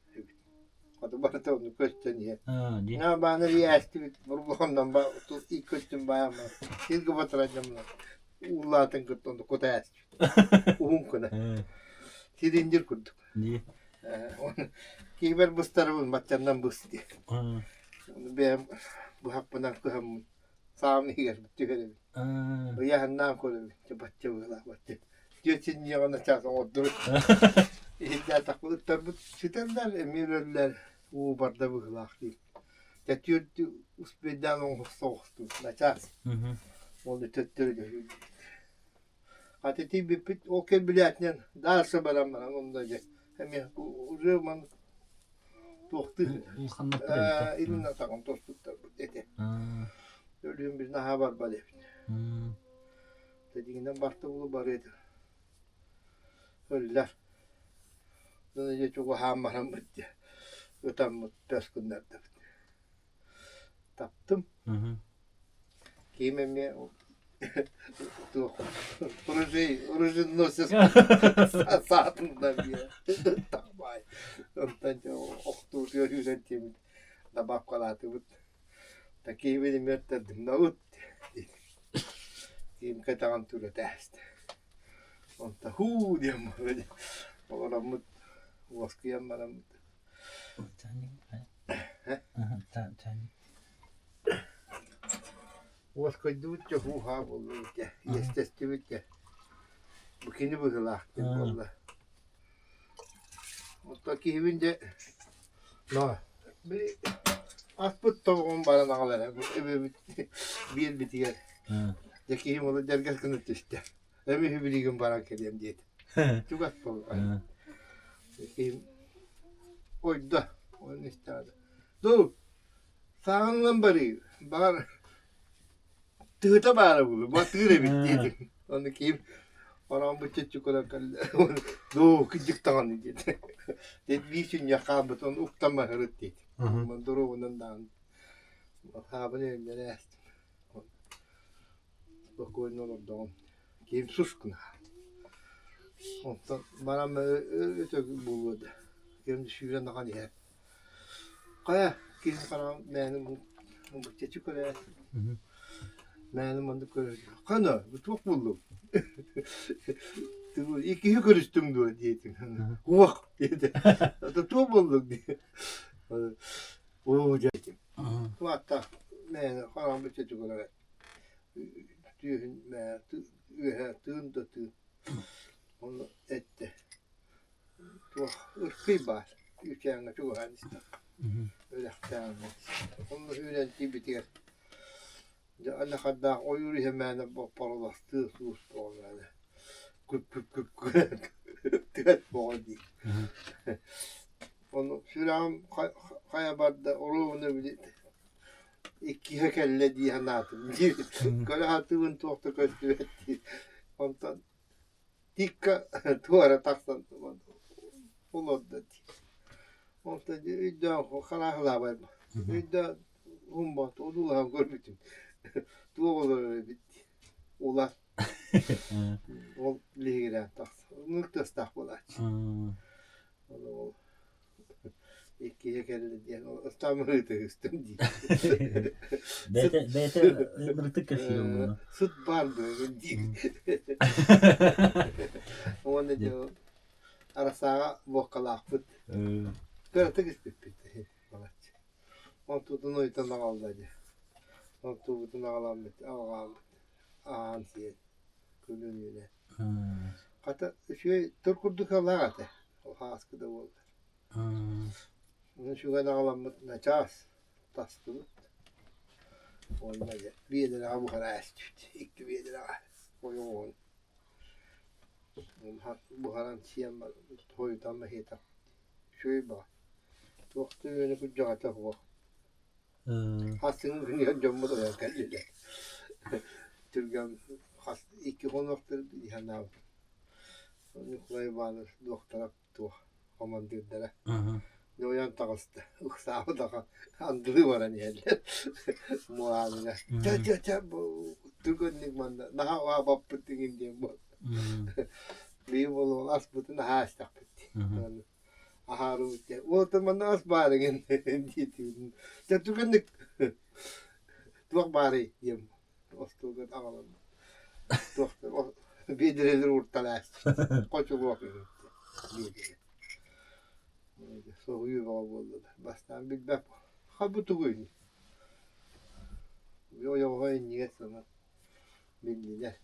Kadı bana da onu kösteniye. Nyaban'ı riyastı. Burbuğundan ilk köstüm bayama. Silgi batıracağım lan. Uğurlatın kırdı onu kutu açtı. Uğun kuna. Silindir kurduk. Kiber bıstarımın batcandan bıstı. Benim bu hakkından kıhamın sağımı gelip tükerim. Bu yahandan koyuyorum. Batça bıla batça. Göçün yanına çarsan oturur. İhtiyaç takılı ıttar bu süterler, emirler. O barda bıhlak değil. Yatıyordu uspeden onu soğuktu. Naçaz. Onu töttürüyor. Hateti bir pit okey biletlen. Daha sabahlan bana onu da gel. Hem ya bu rıman tohtu. İlina takım tostutlar dedi. Ölüyüm bir naha var bale. Dediğinden baktı bunu barıydı. Öller. Sonra çok hamaram bitti. Ötem ters günlerde. Taptım. Kimemi Projenin nosyası saatinde bir tamam. Ondan oktu diyor yönetimi. Da bakkalatı bu. Da kimeni mertledim. Nağıt. Kim katan türü test. Ondan huu diyem böyle. Olamut. Vaskıyam bana mut. Vaskıydı çok huha oldu. Yestesti bitti. Bu kendi bıgılaktı valla. Ottaki evince bir asput tavuğun bana nağlara. Bir bitiyor. Dekiyim ola dergah kınıt işte. Emi hübiliyim bana keliyem diyet. Çok asput oldu. Dekiyim oyda. Onun istihada. Dur. Sağından bari. Bağır. Tığıta bağlı bunu. Battığı da bitti. Onu kim? Anam bu çocuk olarak doğu kıcık tağını dedi. Dedi bir için yakan onu uktama hırıt dedi. Ben durumundan dağın. Ha bunu evlere estim. Bak oyun olur doğum. Kim suskun ha. Ondan bana öte bulurdu. Kim şivren daha niye? Kaya kim bana benim bu çocuk olarak. Benim onu görüyor. Kana bu çok buldum. İki görüştüm diyor diyetim. Vah dedi. Da çok bulduk diye. O dedim. Hatta ben falan bir çocuk olarak düğün ben tığın da tığ onu etti. Çok ırkı var. Ülkenin çok hadisler. Öyle tamam. Onu öğrenci bitiyor. Allah kadar oyur hemen bu paralastı sus olmalı. Küp tırt boğdi. Onu şuram kayabarda oruğunu bile iki hekelle diye anlattım. Böyle hatırın tohta kötüvetti. Ondan dikka duvara taksan olur dedi. Ondan iddia karahla var. İddia umbat odular görmüştüm. Duvarları bitti. Ular. O lehire taksan. Nüktes takmalar. Onu iki hekelle diye İstanbul'u da üstüm diye. Bete ırtık kesiyor bunu. Süt var böyle diye. Onu diyor. Arasaya vokalak fıt. Kırtık ispipti. Onu tutun o yüzden kaldı. Onu tutun ağlam bitti. Ağam siye. Gülün yine. Hatta şey Türkurduk Allah'a da. O haskıda oldu. Onu şu kadar ağlanmadı. Ne çağız? Tastımı. Olmadı. Bir yedin ağa bu kadar eski. İki bir yedin ağa. Oyun. Bu kadar çiyen var. Toyutan mı hitap. Şöyle bak. Yoktu yönü kucağa atak bak. Hastının günü yancamı da yakalıyla. Türkan iki konaktır bir yana. Onu kulay bağlı. Doktora tuh. Aman dirlere. Ne uyan takıstı. Uksağımı da andırı var hani yerler. Muhaline. Bu Türkan'lık manda. Naha oğa bappıttın diye bu. Bir bolu as bütün haştak bitti. Aha ruhte. O zaman as bağırın diye. Ya Türkan'lık. Tuğ bağırı diyeyim. Ostuğun ağalan. Tuğ. Bedireler ortalar. Koçuk bakıyor. Bedireler. Soğuyu bağlı. Bastan bilmem. Ha bu tuğuydu. Yo yo hayır niye sana bildiler.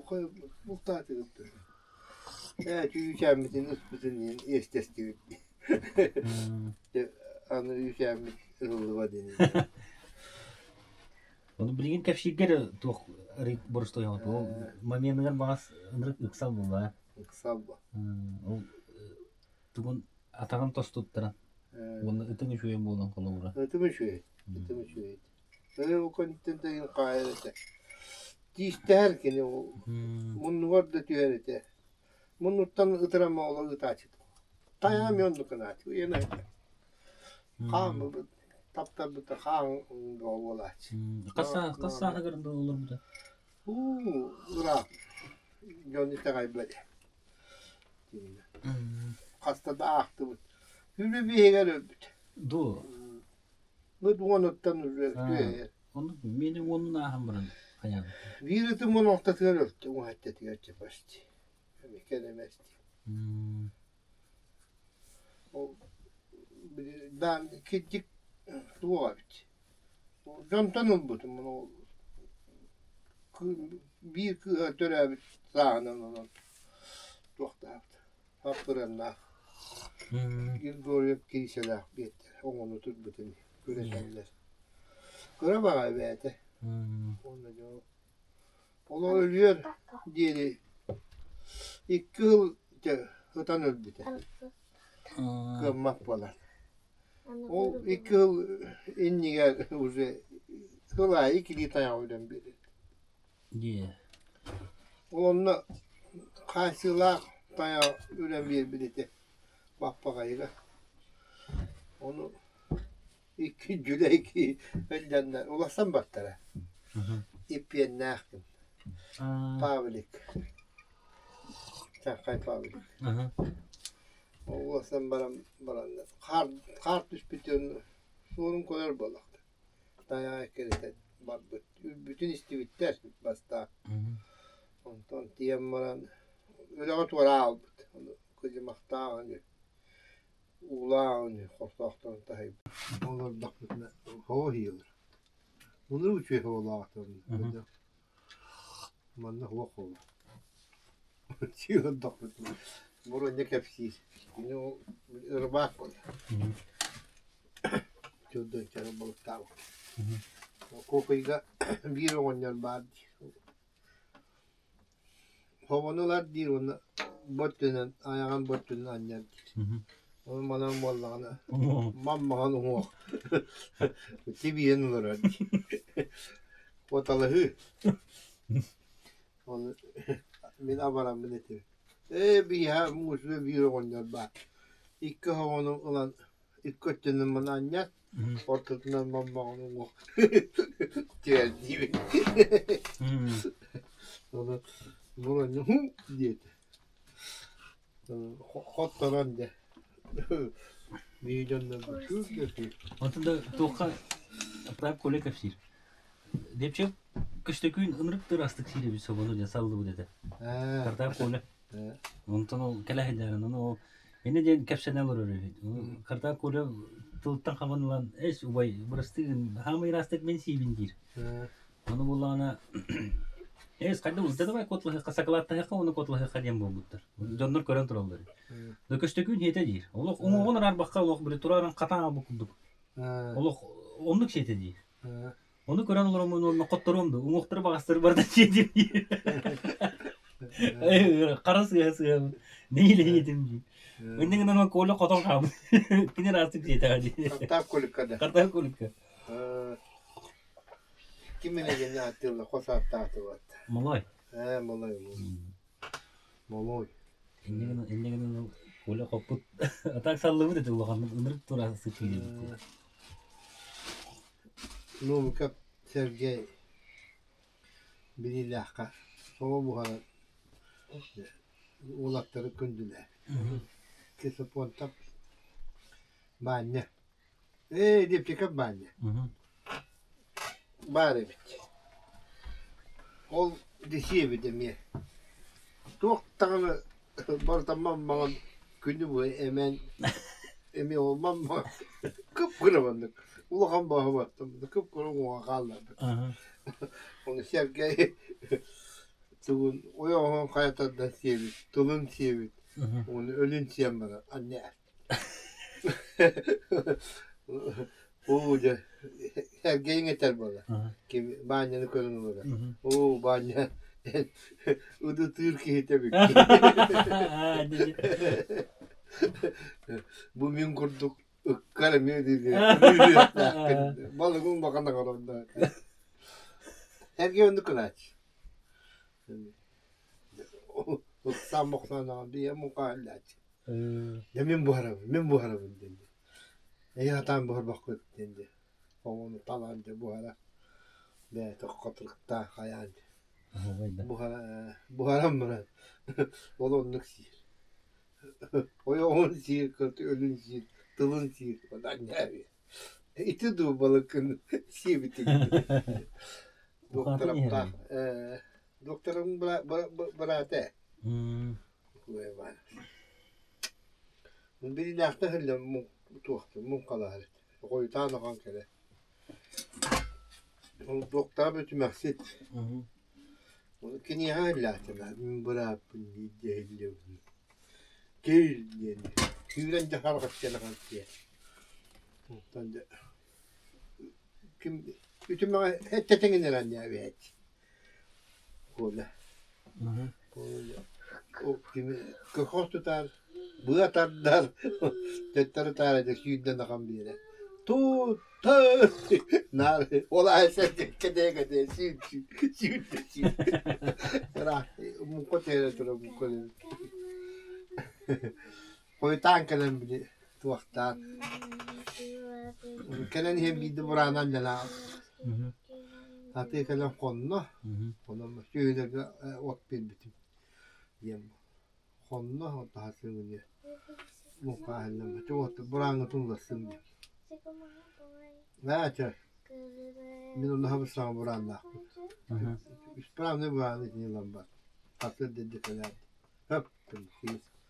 Koy muhtaç ediptir. Evet yükselmesin üstüsünün estesti. Anı yükselmek hızlı var deniyor. Onu bilgin kefşikleri tuh rit borçlu yaptı. O mamiyanlar bahas ınırık ıksal bu var. Kısa bu. O tuğun atakan tos tutturan. Onu ıtın şuyen bulan kolumura. Ötümü şöyle. Ötümü şöyle. Öyle o konitten de kayırdı. Dişte herkene o. Bunu var da tüyerete. Bunu tan ıtırama ola ıtaçı. Tayamıyorsun da kanat. Yine. Kan tapta bu da kan olaç. Kasa hagarında olur mu da? Ura. Johnny takay böyle. Hasta da aktı bu. Hülü bir heger öldü. Do. Ne duanıttan öldü. Onu benim onun ahım buran hayal. Virütüm onu ortasına öldü. O hatta tiyaçı baştı. Bir kelimesti. O ben küçük dua bitti. O camdan oldu bunu. Bir töre sağından onun. Doktor. Haklarında. Görüp kiliseler bitti. Onu tut bütün göresenler. Göre bana beyte. Onu diyor. Onu ölüyor diye. 2 yıl hıtan öldü de. Kırmak falan. O 2 yıl inni gel uze. Hıla 2 litre yavrum biri. Diye. Onunla karşılar daya üren bir bileti. Bakpakayla. Onu iki cüle iki öndenler. Ulaşsam baktara. İpyen naktim. Pavlik. Çakay pavlik. Ulaşsam baranlar. Kart düş bitiyorunu. Sorun koyar balaktı. Daya kerete. Bütün istivitler basta. Ondan diyem baran. Öyle otur aldı. Kızım aktağı hani. Ulan korkaktan tabi. Onlar bakmışlar. Hava yiyorlar. Bunlar uçuyor havalardan. Manna hava hava. Çiğ bakmışlar. Buraya ne kapsız. Yine o ırbak var. Çoğundan çare balık tavuk. O kopayla bir oynar vardı. Havalılar değil onu. Botlu'nun ayağın Botlu'nun annem. Onun bana vallahi mamma o. Tibiyen olur. Otalı. Onu min avaran milleti. Bir ya muslu bir oynar bak. İki havanın olan ilk kötünün bana annem. Ortasından mamma o. Geldi. Onu bunu ne diye. Hotlaran de. Milyonlar bu kötü. Ondan toka aptap kole kapsir. Depçe kıştaki gün ınırıktır astık şiire bir sobanır ya saldı bu dedi. Kartap kole. Ondan o kela hedaran o yine de kapsene olur öyle. Kartap kole tultan kavanılan es ubay burası hamı irastek men sibindir. Onu bulana es kayda uzda da kotla kasakalatta haka onu kotla haka diyen bulmuştur. Jondur kören turalları. Döküşteki gün yetedir. Oluk onu arar bakka oluk bir turaran katan bukulduk. Oluk onluk şey yetedir. Onu kören olur onu kottorumdu. Umuqtır bağıstır barda şey diyor. Karası yası. Neyle yedim diyor. Önden giden o kola koton kaldı. Kine rastık şey tabi. Kartap kolik kadar. Kartap kolik. Kimine gene atıyorlar kosat tahtı var. Malay. Malay. Malay. Ende giden kola koput. Atak sallı dedi ulan. Inırık turası şey dedi. Numkap Sergey Bililahka. Sonra bu hala ulakları kündüler. Kesip ontap banne. Deyip çıkıp banne. Bari bit. Ol dişiye bitim ya. Toktanı bartamam bana günü bu emen emi olmam mı? Kıpkıramadık. Ulağan bağı baktım. Kıpkıramadık kaldı. Onu Sergey Tuğun oyağın hayatından sevip, tulun sevip, onu ölün sevip bana, anne. O da Sergey'in yeter bana. Kim banyanı kırın bana. O banya. O da Türkiye tabii ki. Bu min kurduk. Kalemeye dedi. Balığın bakana kalandı. Sergey onu kıraç. Sen baksan diye mukallaç. Demin bu harabın dedi. Hatan bu bakıp dedi. Onu talanca bu hara. Ne tokatlıkta hayal. Bu haram mı? Olonluk şiir. O yoğun şiir kırtı ölün şiir. Tılın şiir. O da ne? İti du balıkın şiir bitti. Doktorum berate. Kuevan. Bir lahta hılla mu tuhtu mu kalar. Koytan kan kere. Doktor bütün maksat. Kini hala tamam. Min bırak bunu cehilli. Gel yani. Güven de hareket kana kan diye. Tanda. Kim bütün bana hep tetengenen ya evet. Kola. O kimi kırkos tutar, bu atarlar, tetleri tarayacak yüzden akan bir yere. Tut. Nar. Olay sen kede süt. Ra. Bu kotere tura bu kotere. Koy tankadan bile tuaktan. Kenen hem bir de buranan dela. Tatı kalan konno. Onun şöyle ot bir bitim. Yem. Konno o daha sığınıyor. Bu kahallama. Çok buranı tunlasın diye. Ne açar? Min onu hapıslan buranda. İspravne buranı yılan bak. Tatlı dedi falan. Hep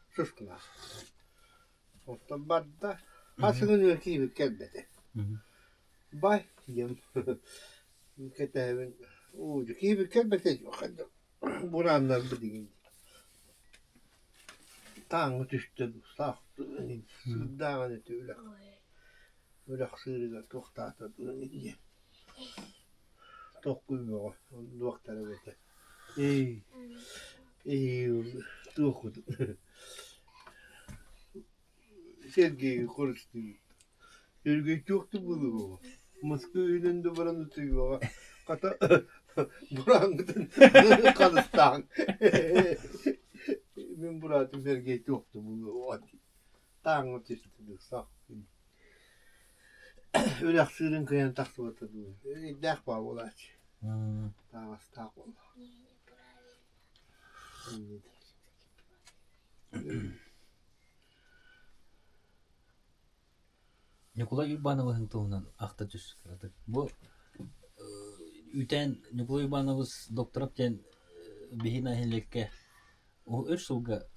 suskuna. Orta badda. Hasılın ülkeyi kelbede. Bay yem. Ketevin. Ucu gibi kelbede yok. Buranlar bu değil. Tağın düştü, saktı, dağın ötü öyle. Öyle sığırıga tohtahtı, diye. Tohkuymuyor, doktora bete. Tohkudu. Sergeyi konuştu. Sergey çoktu bunu. Moskva önünde buranı tüyüyor. Kata burangıdın Kalistan. Ben burada Sergey çoktu bunu. O tağın ötüştü, saktı. Öyle sığırın kıyan taktı oturdu. Dek var olaç. Dağız tak oldu. Nikolay Ivанов'ın tuğunan akta düz kırdık. Bu üten Nikolay Ivanov'ız doktorat den bihina helekke o 3 yılga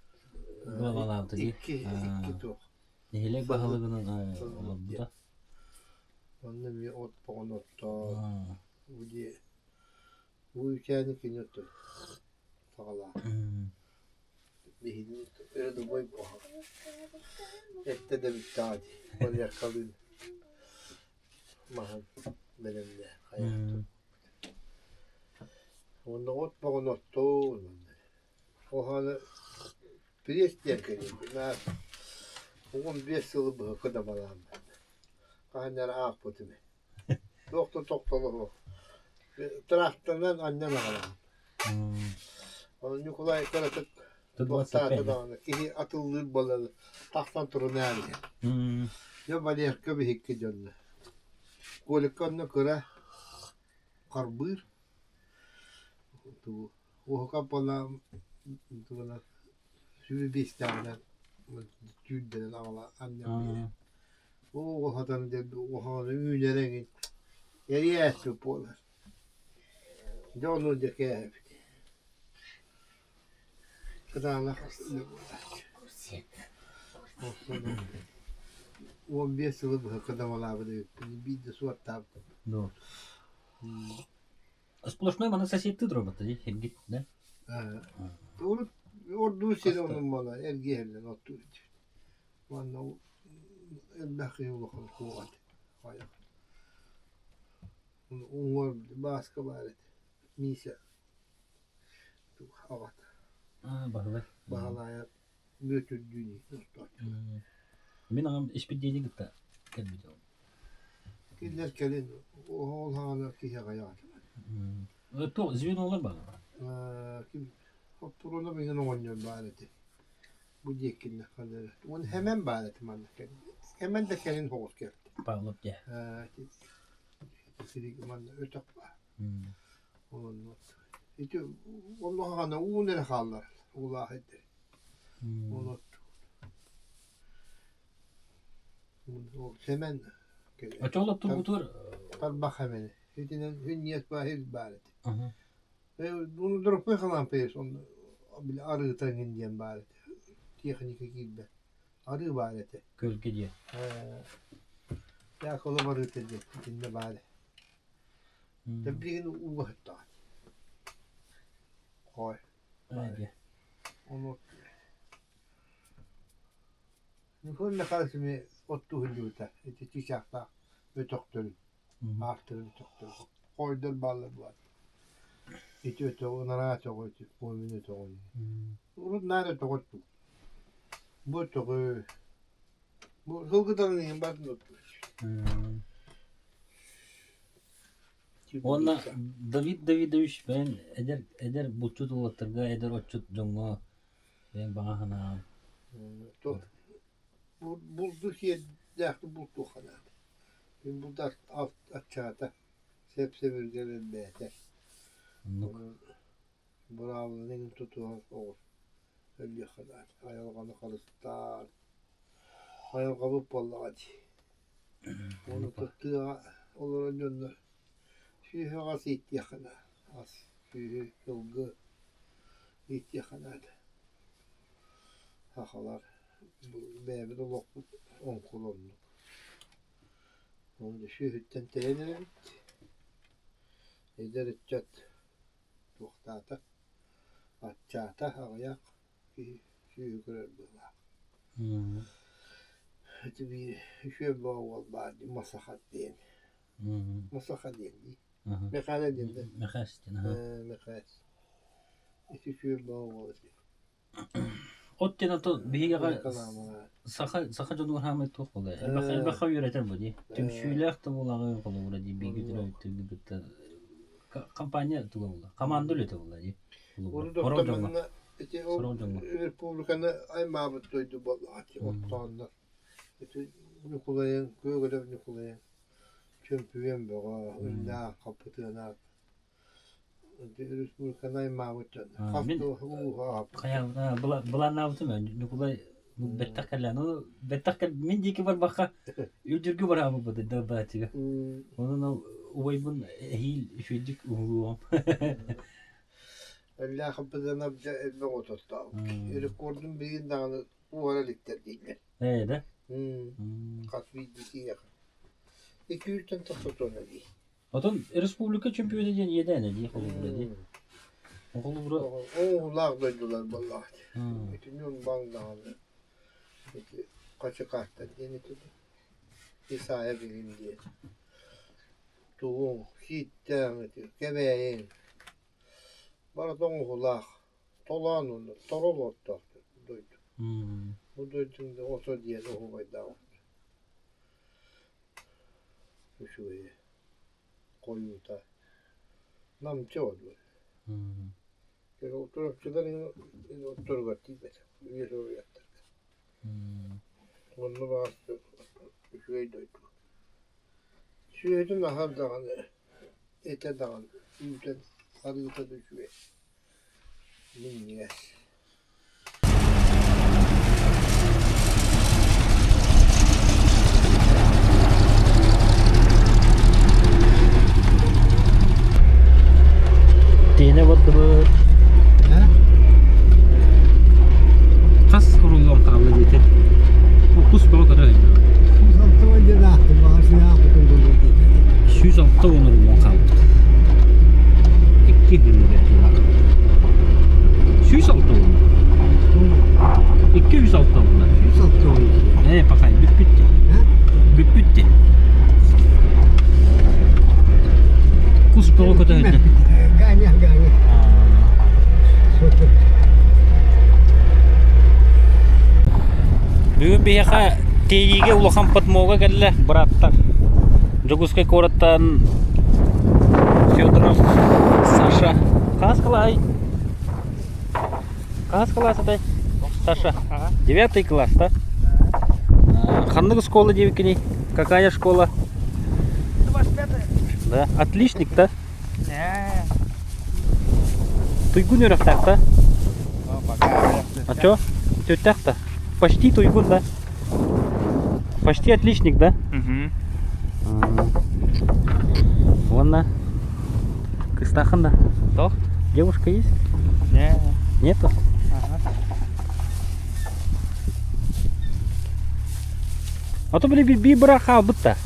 glavalandı diye. İki tok. Helek bahalığının olabıda. Onun bir ot poğun otta. Bu diye. Bu ülkenin kinyotu. Sağla. Bihinin öyle boy poğun. Ette de bir tadi. Oraya kalın. Mahal benimle hayatı. Onda ot poğun otta. O hala priest yakayım. Oğlum 5 yılı bu kadar balam. Kahanlara ağ potimi. Doktor o. Traktörden annen ağlam. Onun Nikolay Karatık doktorda da ona. Ki atılır balalı. Taktan turu ne alıyor. Ya balıyar köbi hikki canlı. Kolikkanına kıra karbır. O kapalı Şöyle bir tane cüddelen ağla annem. O hadan dedi o hadan ünlere yeri etti polar. Donu de ke. Kadar o bir sürü bu kadar malabı bir de suat tab. No. Сплошной мана сосед дробата, хергит, да? Ordu sene onun bana ergeğerden oturdu. Bana o bakıyor bakalım kuvat. Hayır. Onlar başka bari. Misa. Tu havat. Bahla. Bahalaya götürdüğünü. Мен ағам ішпедейді гітті кәлбеді ол. Killer kelin o hol hala ki hayat. То, звено олар баға. Kim Hopuruna benim oynuyor bari. Bu diyekinle kalır. Onu hemen bari manlık. Hemen de kelin hoş geldi. Бағылып, де. Sirik manlık ötek var. Onun not. İşte Allah ana uğunları kallar. Allah etti. Onu o hemen Açoğlап тұр бұтыр. Talbak hemen. Hüdünün hünniyet bahir bari. Bunu durup ne kalan peyes onu bile arı tangin diyen bari. Teknika gibi. Arı bari. Көлге де. Ya kola arı dedi. Dinle bari. Tabiğin uğu hatta. Koy. Әйде. Onu Nükün ne karşı mı ottu hüllüğüte. Eti çiçakta ötöktürü. Artırı ötöktürü. Koydur balı bu. Eti ötü onara çok ötü. Boyun ötü onu. Onu nerede tokuttu? Bu toku. Bu hılgıdanın bakın ötü. Ona David Davidovich ben eder buçut olatırga eder oçut jongo ben bana hana Buldu ki yakın buldu kadar. Ben burada alt açağda sepsevirgelen beter. Bravo'nun tutuğu olur. Öyle kadar. Ayalganı kalıstar. Ayalganı vallahi. Onu tuttuğu olur önünde. Şu az ihtiyakına. Az. Şu yılgı ihtiyakına da. Hakalar. Bu beybi de loklu 10 kolonlu. Onu da şu hütten telenir. Eder etcet. Tuhtata. Atçata ağayak. Şu yukarı böyle. Hadi bir şu bağol badi masahat değil. Masahat değil. Mekale değil de. Mekastin Mekale. İşte şu bağol. Ot jana to bihiga saka jonur hamet to kola. Elbaka yöreter bu di. Tüm şüylek to bulağı kola bura di bilgidir ötü bitta. Kampanya to kola. Kamandol to kola di. Onu da Republikanı ay mabut doydu vallahi ortağında. Bunu kullayan, göğüde kullayan. Çömpüyen bağa, ünlü kapıtına. Republikanı ay mabut doydu. Hafta Kaya bulan navtım ben. Nukulay bu bettakalla no bettakal min diki var baka. Ücürgü var ama bu da bahçıga. Onun o uvaybun hil şuydik uğuğum. Allah kapıdan abca elme oturttu. Rekordun bir dağını bu ara likter değil. De. Katvi diki yakın. 200 tane taksat ona değil. Oton Respublika çempiyonu diyen yedene diye kolu bura diye. O kolu bura. O lağ döndüler vallahi. Bütün yol bang dağını. Kaçı kartta yeni tuttu. Bir sahibiyim diye. Tuğun, hitten, gebeğin. Bana donğulaq, tolan onu, torol ottaktı, duydu. Bu duydum da oto diye de o bayda oldu. Şuraya koyuta. Namçı oldu. Yani oturakçıların oturgatı be. Bir soru yaptı. Onu bastı. Şuraya duydu. Şuraya da nahar dağını, ete dağını, ülken arıta düşüyor. Miniyes. Dine battı bu. Kas kurulum kablo getir. Bu kus bana kadar ediyor. 206 onur mu kablo? 2 gün bekliyor. 206 onur. 206 onur. 206 onur. Ne bakayım büt. Büt. Kus bana kadar ediyor. Ganya. Bugün bir yaka teyiğe ulakan patmoga geldi bıraktık. Joguskay korattan Fyodorov, Sasha. Kaç класс это? Саша. 9 класс, да? Ханнык школа девикини. Какая школа? 25-я. Да, отличник, да? Туйгун юрактак, да? А чё? Тётях-то? Почти туйгун, да? Почти отличник, да? Вон на. Кыстахында. Doch. Девушка есть? Нету? А то были би бра хабыта.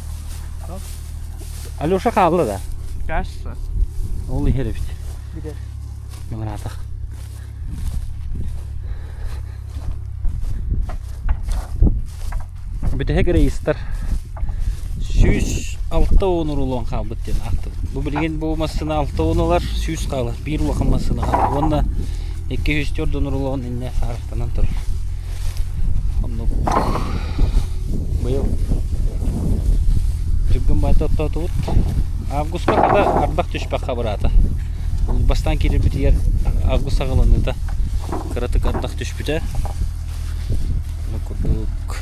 Алёша хабла да. Кажется. Ол ихеревич. Где? Мыратах. Бите хегрейстер. 106 onur olan kabıtten aktı. Bu bilgin bu masına 6 onurlar 100 kalır. Bir ulakın masına kalır. Onda 204 onur olan inne sarıhtanan durur. Onu bu yıl Атын байта оттотубут. Августка када ардак түшпакка барата. Бастан кирип битер август агылыныта. Кыратык ардак түшпүтө. Нукудук.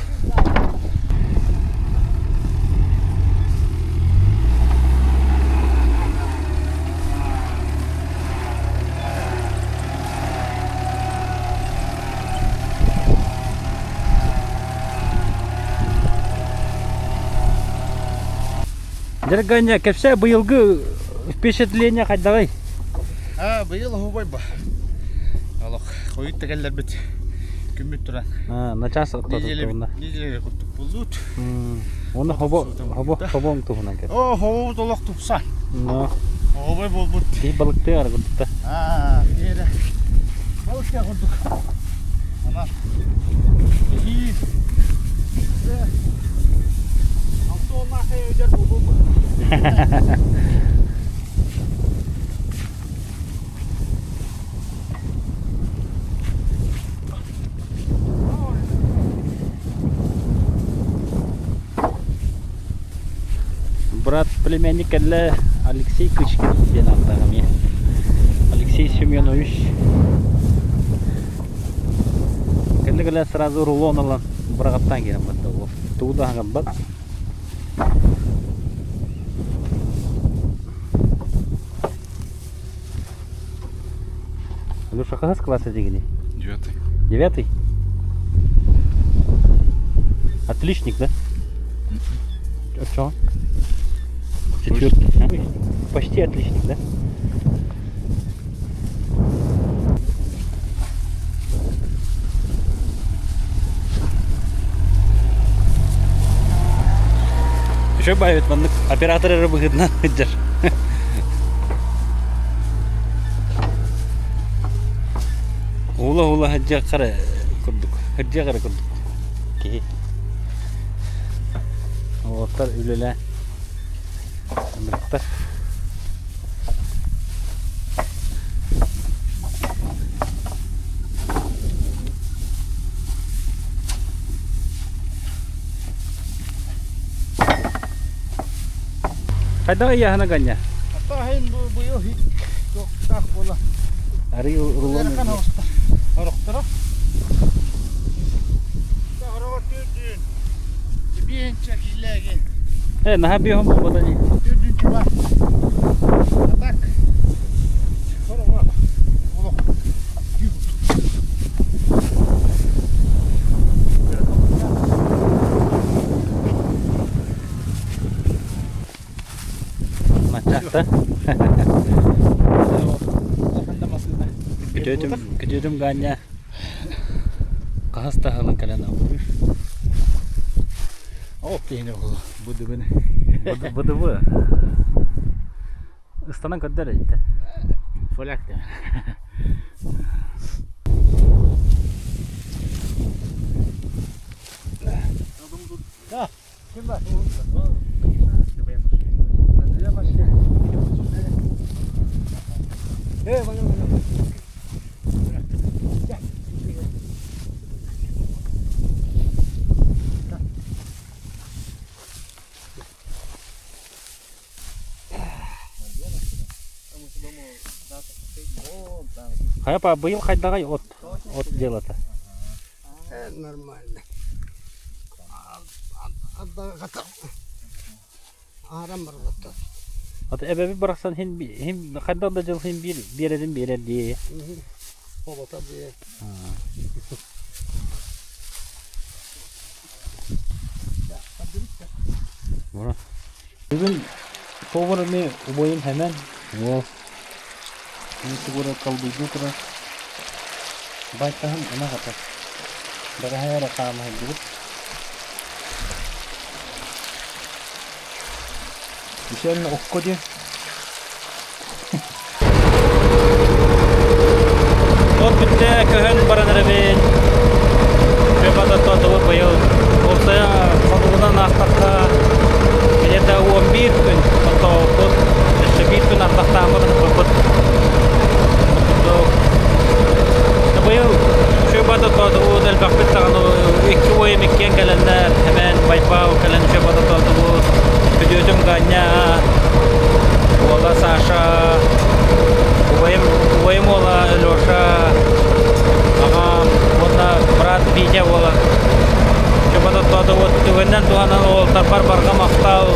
Дергanya кепсе быйылгы впечатление кайдагай? Быйыл хубай ба. Алак, койыт тегеллер бит. Күмүт туран. Начас оттотуна. Неделе куттук булдут. Оны хобон тугунан кеп. Хобо толок тупсан. Хобой болбут. Ди балыкты аргытта. Эре. Балыкка куттук. Ана. И Алтона хейдер болбу. Брат племянник әлі Алексей Кычкин ден аттағым е. Алексей Семенович. Кәлі сразу рулон алан бірағаттан керім бәтті ол. Тууда аңғам бәт. Илюша, какой класс дегени? 9. 9? Отличник, да? А что? 4. Почти отличник, да? Еще бавит, операторы выгодно держат. Ула хаджа кара курдук. Хаджа кара курдук. Ки. Оттар үлеле. Амрыкта. Кайда яхана ганья? Атахин быйыл хит токтак бола. Ари рулон. Арыктыра. Тагырга төдүн. Бенче килеген. Наха бихом болбадани. Төдүн чыба. Атак. Хорова. Оло. Macakta. Kedudum ganya. Kahasta halan kalian aku. Okey ne oldu? Budu beni. Budu bu. Istanan kadar işte. Folak da. Ya, kim var? Bana. Хаяпа быйыл кайдагай от делата. Нормально. Адда гата. Арам бар гата. Ат эбеби бараксан хим кайдагда жыл хим бередим берер дие. Обота бе. Бора. Бүгүн поварыны убойым hemen. Во. Ini gua kalbu juga. Baik kan, enak apa? Bagahnya rekam hidup. Bisa nak okko dia. Ot bitti köhen baranları ben. Şöyle da bayıl. Olsa kalıbından aktakta. Bir de 11 gün atau bir gün aktakta ama da Buyur, şu bada tadı o del bakıp tağını iki oyun mekken gelenler hemen baypav gelen şu bada tadı o Дүйдетім Ганя, Ола Саша, Уайым Ола Леша, ағам, онда брат Витя Ола. Чөпата туады, түгенден туғанан ол тарпар барға мақтал.